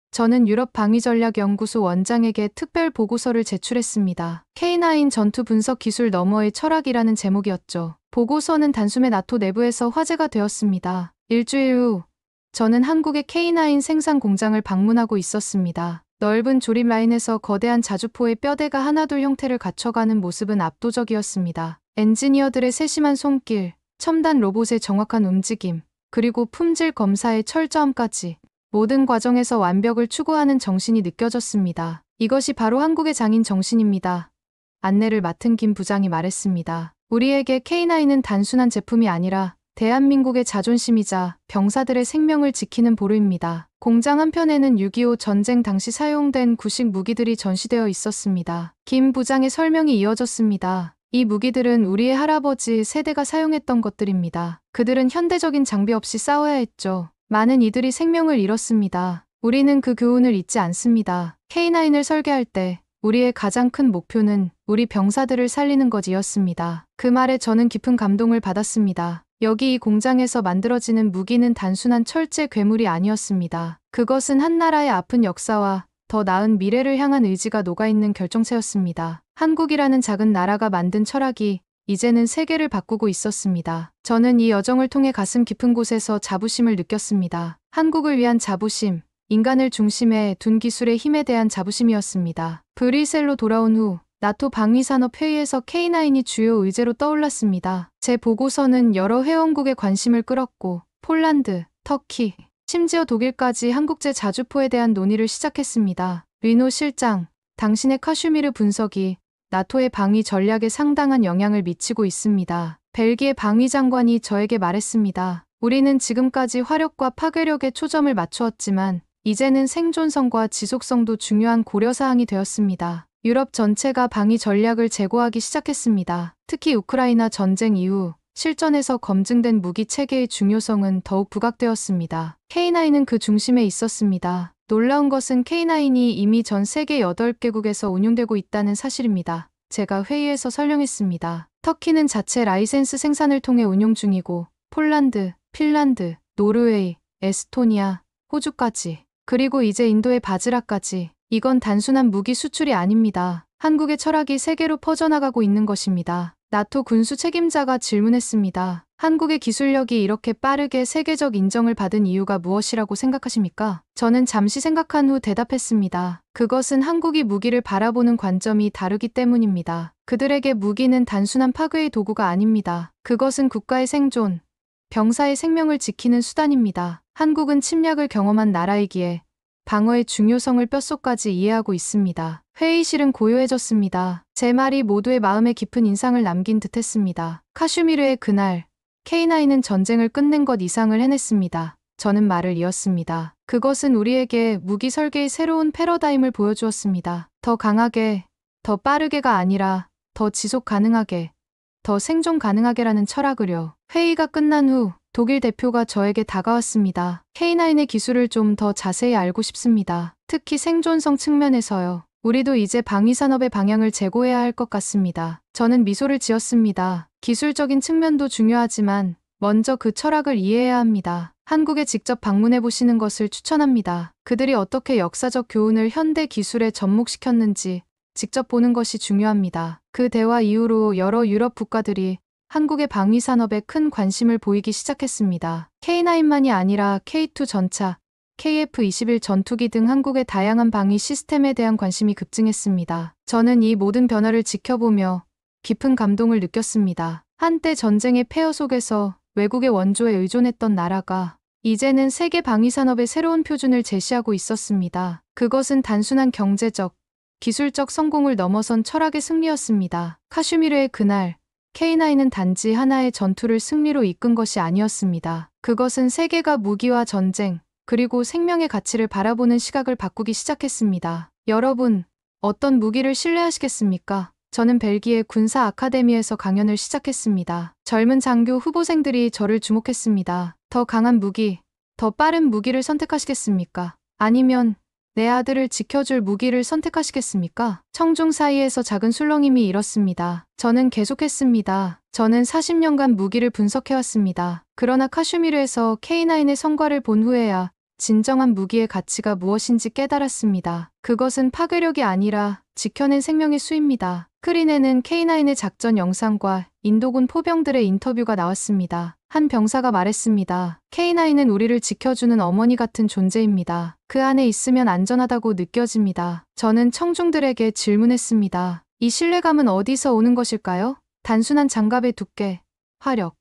저는 유럽 방위전략연구소 원장에게 특별 보고서를 제출했습니다. K9 전투 분석 기술 너머의 철학이라는 제목이었죠. 보고서는 단숨에 나토 내부에서 화제가 되었습니다. 일주일 후, 저는 한국의 K9 생산 공장을 방문하고 있었습니다. 넓은 조립 라인에서 거대한 자주포의 뼈대가 하나둘 형태를 갖춰가는 모습은 압도적이었습니다. 엔지니어들의 세심한 손길, 첨단 로봇의 정확한 움직임, 그리고 품질 검사의 철저함까지 모든 과정에서 완벽을 추구하는 정신이 느껴졌습니다. 이것이 바로 한국의 장인 정신입니다. 안내를 맡은 김 부장이 말했습니다. 우리에게 K9은 단순한 제품이 아니라 대한민국의 자존심이자 병사들의 생명을 지키는 보루입니다. 공장 한편에는 6.25 전쟁 당시 사용된 구식 무기들이 전시되어 있었습니다. 김 부장의 설명이 이어졌습니다. 이 무기들은 우리의 할아버지 세대가 사용했던 것들입니다. 그들은 현대적인 장비 없이 싸워야 했죠. 많은 이들이 생명을 잃었습니다. 우리는 그 교훈을 잊지 않습니다. K9을 설계할 때 우리의 가장 큰 목표는 우리 병사들을 살리는 것이었습니다. 그 말에 저는 깊은 감동을 받았습니다. 여기 이 공장에서 만들어지는 무기는 단순한 철제 괴물이 아니었습니다. 그것은 한 나라의 아픈 역사와 더 나은 미래를 향한 의지가 녹아있는 결정체였습니다. 한국이라는 작은 나라가 만든 철학이 이제는 세계를 바꾸고 있었습니다. 저는 이 여정을 통해 가슴 깊은 곳에서 자부심을 느꼈습니다. 한국을 위한 자부심, 인간을 중심에 둔 기술의 힘에 대한 자부심이었습니다. 브뤼셀로 돌아온 후 나토 방위산업 회의에서 K9이 주요 의제로 떠올랐습니다. 제 보고서는 여러 회원국의 관심을 끌었고 폴란드, 터키, 심지어 독일까지 한국제 자주포에 대한 논의를 시작했습니다. 리노 실장, 당신의 카슈미르 분석이 나토의 방위 전략에 상당한 영향을 미치고 있습니다. 벨기에 방위장관이 저에게 말했습니다. 우리는 지금까지 화력과 파괴력에 초점을 맞추었지만 이제는 생존성과 지속성도 중요한 고려사항이 되었습니다. 유럽 전체가 방위 전략을 재고하기 시작했습니다. 특히 우크라이나 전쟁 이후 실전에서 검증된 무기 체계의 중요성은 더욱 부각되었습니다. K9은 그 중심에 있었습니다. 놀라운 것은 K9이 이미 전 세계 8개국에서 운용되고 있다는 사실입니다. 제가 회의에서 설명했습니다. 터키는 자체 라이센스 생산을 통해 운용 중이고 폴란드, 핀란드, 노르웨이, 에스토니아, 호주까지, 그리고 이제 인도의 바즈라까지. 이건 단순한 무기 수출이 아닙니다. 한국의 철학이 세계로 퍼져나가고 있는 것입니다. 나토 군수 책임자가 질문했습니다. 한국의 기술력이 이렇게 빠르게 세계적 인정을 받은 이유가 무엇이라고 생각하십니까? 저는 잠시 생각한 후 대답했습니다. 그것은 한국이 무기를 바라보는 관점이 다르기 때문입니다. 그들에게 무기는 단순한 파괴의 도구가 아닙니다. 그것은 국가의 생존, 병사의 생명을 지키는 수단입니다. 한국은 침략을 경험한 나라이기에 방어의 중요성을 뼛속까지 이해하고 있습니다. 회의실은 고요해졌습니다. 제 말이 모두의 마음에 깊은 인상을 남긴 듯했습니다. 카슈미르의 그날, K9은 전쟁을 끝낸 것 이상을 해냈습니다. 저는 말을 이었습니다. 그것은 우리에게 무기 설계의 새로운 패러다임을 보여주었습니다. 더 강하게, 더 빠르게가 아니라 더 지속 가능하게, 더 생존 가능하게라는 철학을요. 회의가 끝난 후 독일 대표가 저에게 다가왔습니다. K9의 기술을 좀 더 자세히 알고 싶습니다. 특히 생존성 측면에서요. 우리도 이제 방위산업의 방향을 재고해야 할 것 같습니다. 저는 미소를 지었습니다. 기술적인 측면도 중요하지만 먼저 그 철학을 이해해야 합니다. 한국에 직접 방문해 보시는 것을 추천합니다. 그들이 어떻게 역사적 교훈을 현대 기술에 접목시켰는지 직접 보는 것이 중요합니다. 그 대화 이후로 여러 유럽 국가들이 한국의 방위 산업에 큰 관심을 보이기 시작했습니다. K9만이 아니라 K2 전차, KF-21 전투기 등 한국의 다양한 방위 시스템에 대한 관심이 급증했습니다. 저는 이 모든 변화를 지켜보며 깊은 감동을 느꼈습니다. 한때 전쟁의 폐허 속에서 외국의 원조에 의존했던 나라가 이제는 세계 방위 산업의 새로운 표준을 제시하고 있었습니다. 그것은 단순한 경제적, 기술적 성공을 넘어선 철학의 승리였습니다. 카슈미르의 그날, K9은 단지 하나의 전투를 승리로 이끈 것이 아니었습니다. 그것은 세계가 무기와 전쟁, 그리고 생명의 가치를 바라보는 시각을 바꾸기 시작했습니다. 여러분, 어떤 무기를 신뢰하시겠습니까? 저는 벨기에 군사 아카데미에서 강연을 시작했습니다. 젊은 장교 후보생들이 저를 주목했습니다. 더 강한 무기, 더 빠른 무기를 선택하시겠습니까? 아니면 내 아들을 지켜줄 무기를 선택하시겠습니까? 청중 사이에서 작은 술렁임이 일었습니다. 저는 계속했습니다. 저는 40년간 무기를 분석해왔습니다. 그러나 카슈미르에서 K9의 성과를 본 후에야 진정한 무기의 가치가 무엇인지 깨달았습니다. 그것은 파괴력이 아니라 지켜낸 생명의 수입니다. 스크린에는 K9의 작전 영상과 인도군 포병들의 인터뷰가 나왔습니다. 한 병사가 말했습니다. K9은 우리를 지켜주는 어머니 같은 존재입니다. 그 안에 있으면 안전하다고 느껴집니다. 저는 청중들에게 질문했습니다. 이 신뢰감은 어디서 오는 것일까요? 단순한 장갑의 두께, 화력.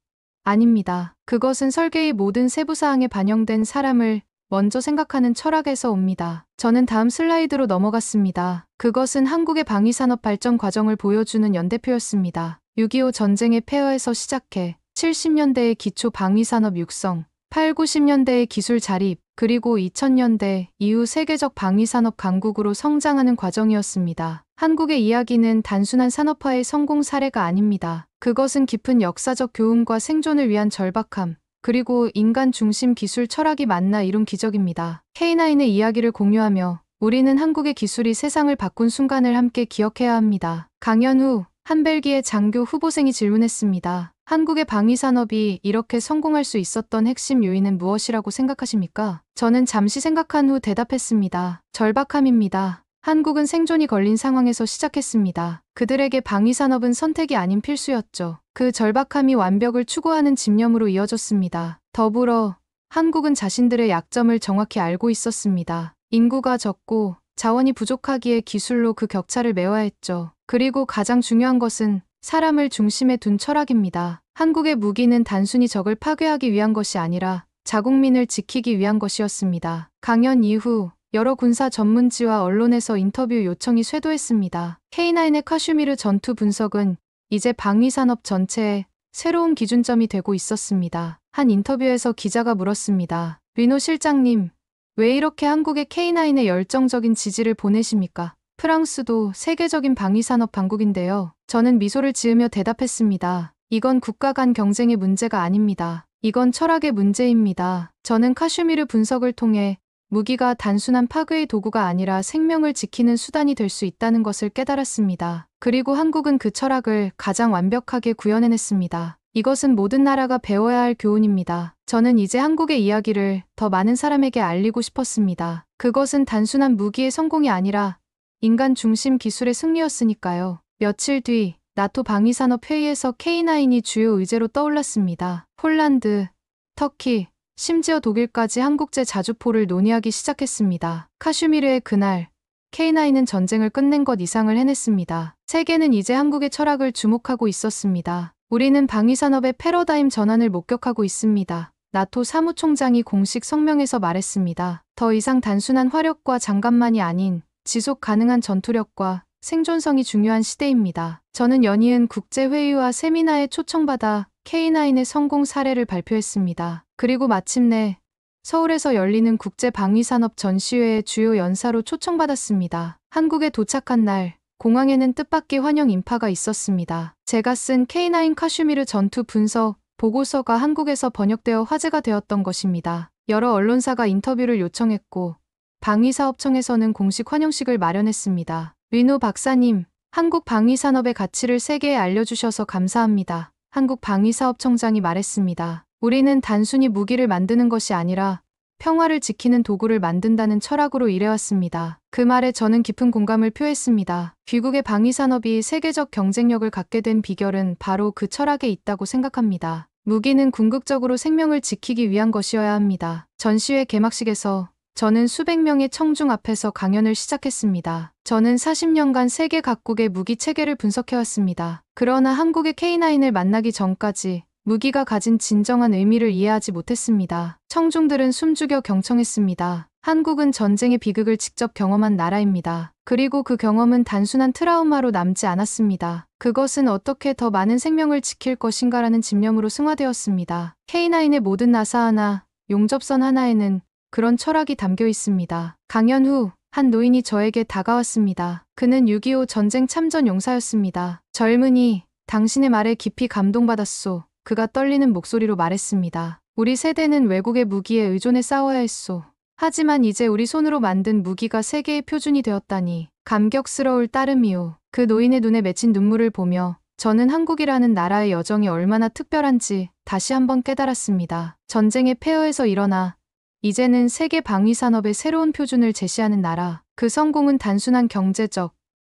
아닙니다. 그것은 설계의 모든 세부사항에 반영된 사람을 먼저 생각하는 철학에서 옵니다. 저는 다음 슬라이드로 넘어갔습니다. 그것은 한국의 방위산업 발전 과정을 보여주는 연대표였습니다. 6.25 전쟁의 폐허에서 시작해 70년대의 기초 방위산업 육성, 8, 90년대의 기술 자립, 그리고 2000년대 이후 세계적 방위산업 강국으로 성장하는 과정이었습니다. 한국의 이야기는 단순한 산업화의 성공 사례가 아닙니다. 그것은 깊은 역사적 교훈과 생존을 위한 절박함, 그리고 인간 중심 기술 철학이 만나 이룬 기적입니다. K9의 이야기를 공유하며 우리는 한국의 기술이 세상을 바꾼 순간을 함께 기억해야 합니다. 강연 후 한 벨기에 장교 후보생이 질문했습니다. 한국의 방위산업이 이렇게 성공할 수 있었던 핵심 요인은 무엇이라고 생각하십니까? 저는 잠시 생각한 후 대답했습니다. 절박함입니다. 한국은 생존이 걸린 상황에서 시작했습니다. 그들에게 방위산업은 선택이 아닌 필수였죠. 그 절박함이 완벽을 추구하는 집념으로 이어졌습니다. 더불어 한국은 자신들의 약점을 정확히 알고 있었습니다. 인구가 적고 자원이 부족하기에 기술로 그 격차를 메워야 했죠. 그리고 가장 중요한 것은 사람을 중심에 둔 철학입니다. 한국의 무기는 단순히 적을 파괴하기 위한 것이 아니라 자국민을 지키기 위한 것이었습니다. 강연 이후 여러 군사 전문지와 언론에서 인터뷰 요청이 쇄도했습니다. K9의 카슈미르 전투 분석은 이제 방위산업 전체에 새로운 기준점이 되고 있었습니다. 한 인터뷰에서 기자가 물었습니다. 리노 실장님, 왜 이렇게 한국의 K9에 열정적인 지지를 보내십니까? 프랑스도 세계적인 방위산업 강국인데요. 저는 미소를 지으며 대답했습니다. 이건 국가 간 경쟁의 문제가 아닙니다. 이건 철학의 문제입니다. 저는 카슈미르 분석을 통해 무기가 단순한 파괴의 도구가 아니라 생명을 지키는 수단이 될 수 있다는 것을 깨달았습니다. 그리고 한국은 그 철학을 가장 완벽하게 구현해냈습니다. 이것은 모든 나라가 배워야 할 교훈입니다. 저는 이제 한국의 이야기를 더 많은 사람에게 알리고 싶었습니다. 그것은 단순한 무기의 성공이 아니라 인간 중심 기술의 승리였으니까요. 며칠 뒤 나토 방위산업 회의에서 K9이 주요 의제로 떠올랐습니다. 폴란드, 터키, 심지어 독일까지 한국제 자주포를 논의하기 시작했습니다. 카슈미르의 그날, K9은 전쟁을 끝낸 것 이상을 해냈습니다. 세계는 이제 한국의 철학을 주목하고 있었습니다. 우리는 방위산업의 패러다임 전환을 목격하고 있습니다. 나토 사무총장이 공식 성명에서 말했습니다. 더 이상 단순한 화력과 장갑만이 아닌 지속 가능한 전투력과 생존성이 중요한 시대입니다. 저는 연이은 국제회의와 세미나에 초청받아 K9의 성공 사례를 발표했습니다. 그리고 마침내 서울에서 열리는 국제방위산업 전시회의 주요 연사로 초청받았습니다. 한국에 도착한 날, 공항에는 뜻밖의 환영 인파가 있었습니다. 제가 쓴 K9 카슈미르 전투 분석 보고서가 한국에서 번역되어 화제가 되었던 것입니다. 여러 언론사가 인터뷰를 요청했고 방위사업청에서는 공식 환영식을 마련했습니다. 리노 박사님, 한국 방위산업의 가치를 세계에 알려주셔서 감사합니다. 한국 방위사업청장이 말했습니다. 우리는 단순히 무기를 만드는 것이 아니라 평화를 지키는 도구를 만든다는 철학으로 일해왔습니다. 그 말에 저는 깊은 공감을 표했습니다. 귀국의 방위산업이 세계적 경쟁력을 갖게 된 비결은 바로 그 철학에 있다고 생각합니다. 무기는 궁극적으로 생명을 지키기 위한 것이어야 합니다. 전시회 개막식에서 저는 수백 명의 청중 앞에서 강연을 시작했습니다. 저는 40년간 세계 각국의 무기 체계를 분석해왔습니다. 그러나 한국의 K9을 만나기 전까지 무기가 가진 진정한 의미를 이해하지 못했습니다. 청중들은 숨죽여 경청했습니다. 한국은 전쟁의 비극을 직접 경험한 나라입니다. 그리고 그 경험은 단순한 트라우마로 남지 않았습니다. 그것은 어떻게 더 많은 생명을 지킬 것인가라는 집념으로 승화되었습니다. K9의 모든 나사 하나, 용접선 하나에는 그런 철학이 담겨 있습니다. 강연 후 한 노인이 저에게 다가왔습니다. 그는 6.25 전쟁 참전 용사였습니다. 젊은이, 당신의 말에 깊이 감동받았소. 그가 떨리는 목소리로 말했습니다. 우리 세대는 외국의 무기에 의존해 싸워야 했소. 하지만 이제 우리 손으로 만든 무기가 세계의 표준이 되었다니 감격스러울 따름이오. 그 노인의 눈에 맺힌 눈물을 보며 저는 한국이라는 나라의 여정이 얼마나 특별한지 다시 한번 깨달았습니다. 전쟁의 폐허에서 일어나 이제는 세계 방위 산업의 새로운 표준을 제시하는 나라. 그 성공은 단순한 경제적,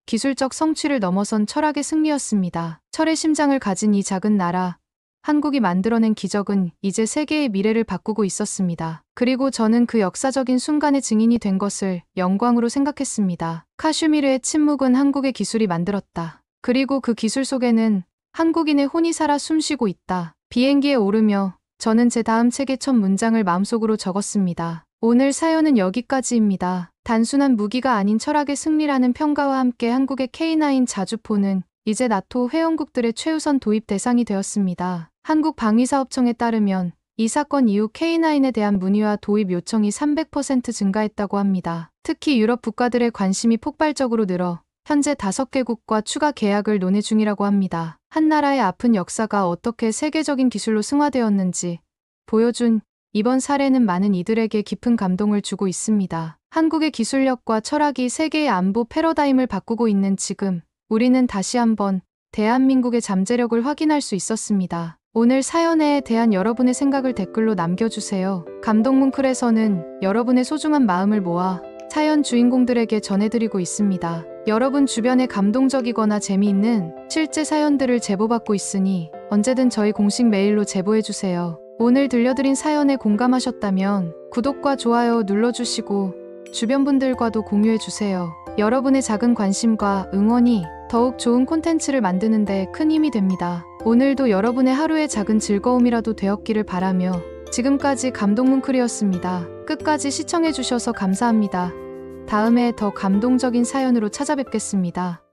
기술적 성취를 넘어선 철학의 승리였습니다. 철의 심장을 가진 이 작은 나라, 한국이 만들어낸 기적은 이제 세계의 미래를 바꾸고 있었습니다. 그리고 저는 그 역사적인 순간의 증인이 된 것을 영광으로 생각했습니다. 카슈미르의 침묵은 한국의 기술이 만들었다. 그리고 그 기술 속에는 한국인의 혼이 살아 숨쉬고 있다. 비행기에 오르며 저는 제 다음 책의 첫 문장을 마음속으로 적었습니다. 오늘 사연은 여기까지입니다. 단순한 무기가 아닌 철학의 승리라는 평가와 함께 한국의 K9 자주포는 이제 나토 회원국들의 최우선 도입 대상이 되었습니다. 한국방위사업청에 따르면 이 사건 이후 K9에 대한 문의와 도입 요청이 300% 증가했다고 합니다. 특히 유럽 국가들의 관심이 폭발적으로 늘어 현재 5개국과 추가 계약을 논의 중이라고 합니다. 한 나라의 아픈 역사가 어떻게 세계적인 기술로 승화되었는지 보여준 이번 사례는 많은 이들에게 깊은 감동을 주고 있습니다. 한국의 기술력과 철학이 세계의 안보 패러다임을 바꾸고 있는 지금 우리는 다시 한번 대한민국의 잠재력을 확인할 수 있었습니다. 오늘 사연에 대한 여러분의 생각을 댓글로 남겨주세요. 감동뭉클에서는 여러분의 소중한 마음을 모아 사연 주인공들에게 전해드리고 있습니다. 여러분 주변에 감동적이거나 재미있는 실제 사연들을 제보받고 있으니 언제든 저희 공식 메일로 제보해주세요. 오늘 들려드린 사연에 공감하셨다면 구독과 좋아요 눌러주시고 주변 분들과도 공유해주세요. 여러분의 작은 관심과 응원이 더욱 좋은 콘텐츠를 만드는 데 큰 힘이 됩니다. 오늘도 여러분의 하루의 작은 즐거움이라도 되었기를 바라며 지금까지 감동뭉클이었습니다. 끝까지 시청해주셔서 감사합니다. 다음에 더 감동적인 사연으로 찾아뵙겠습니다.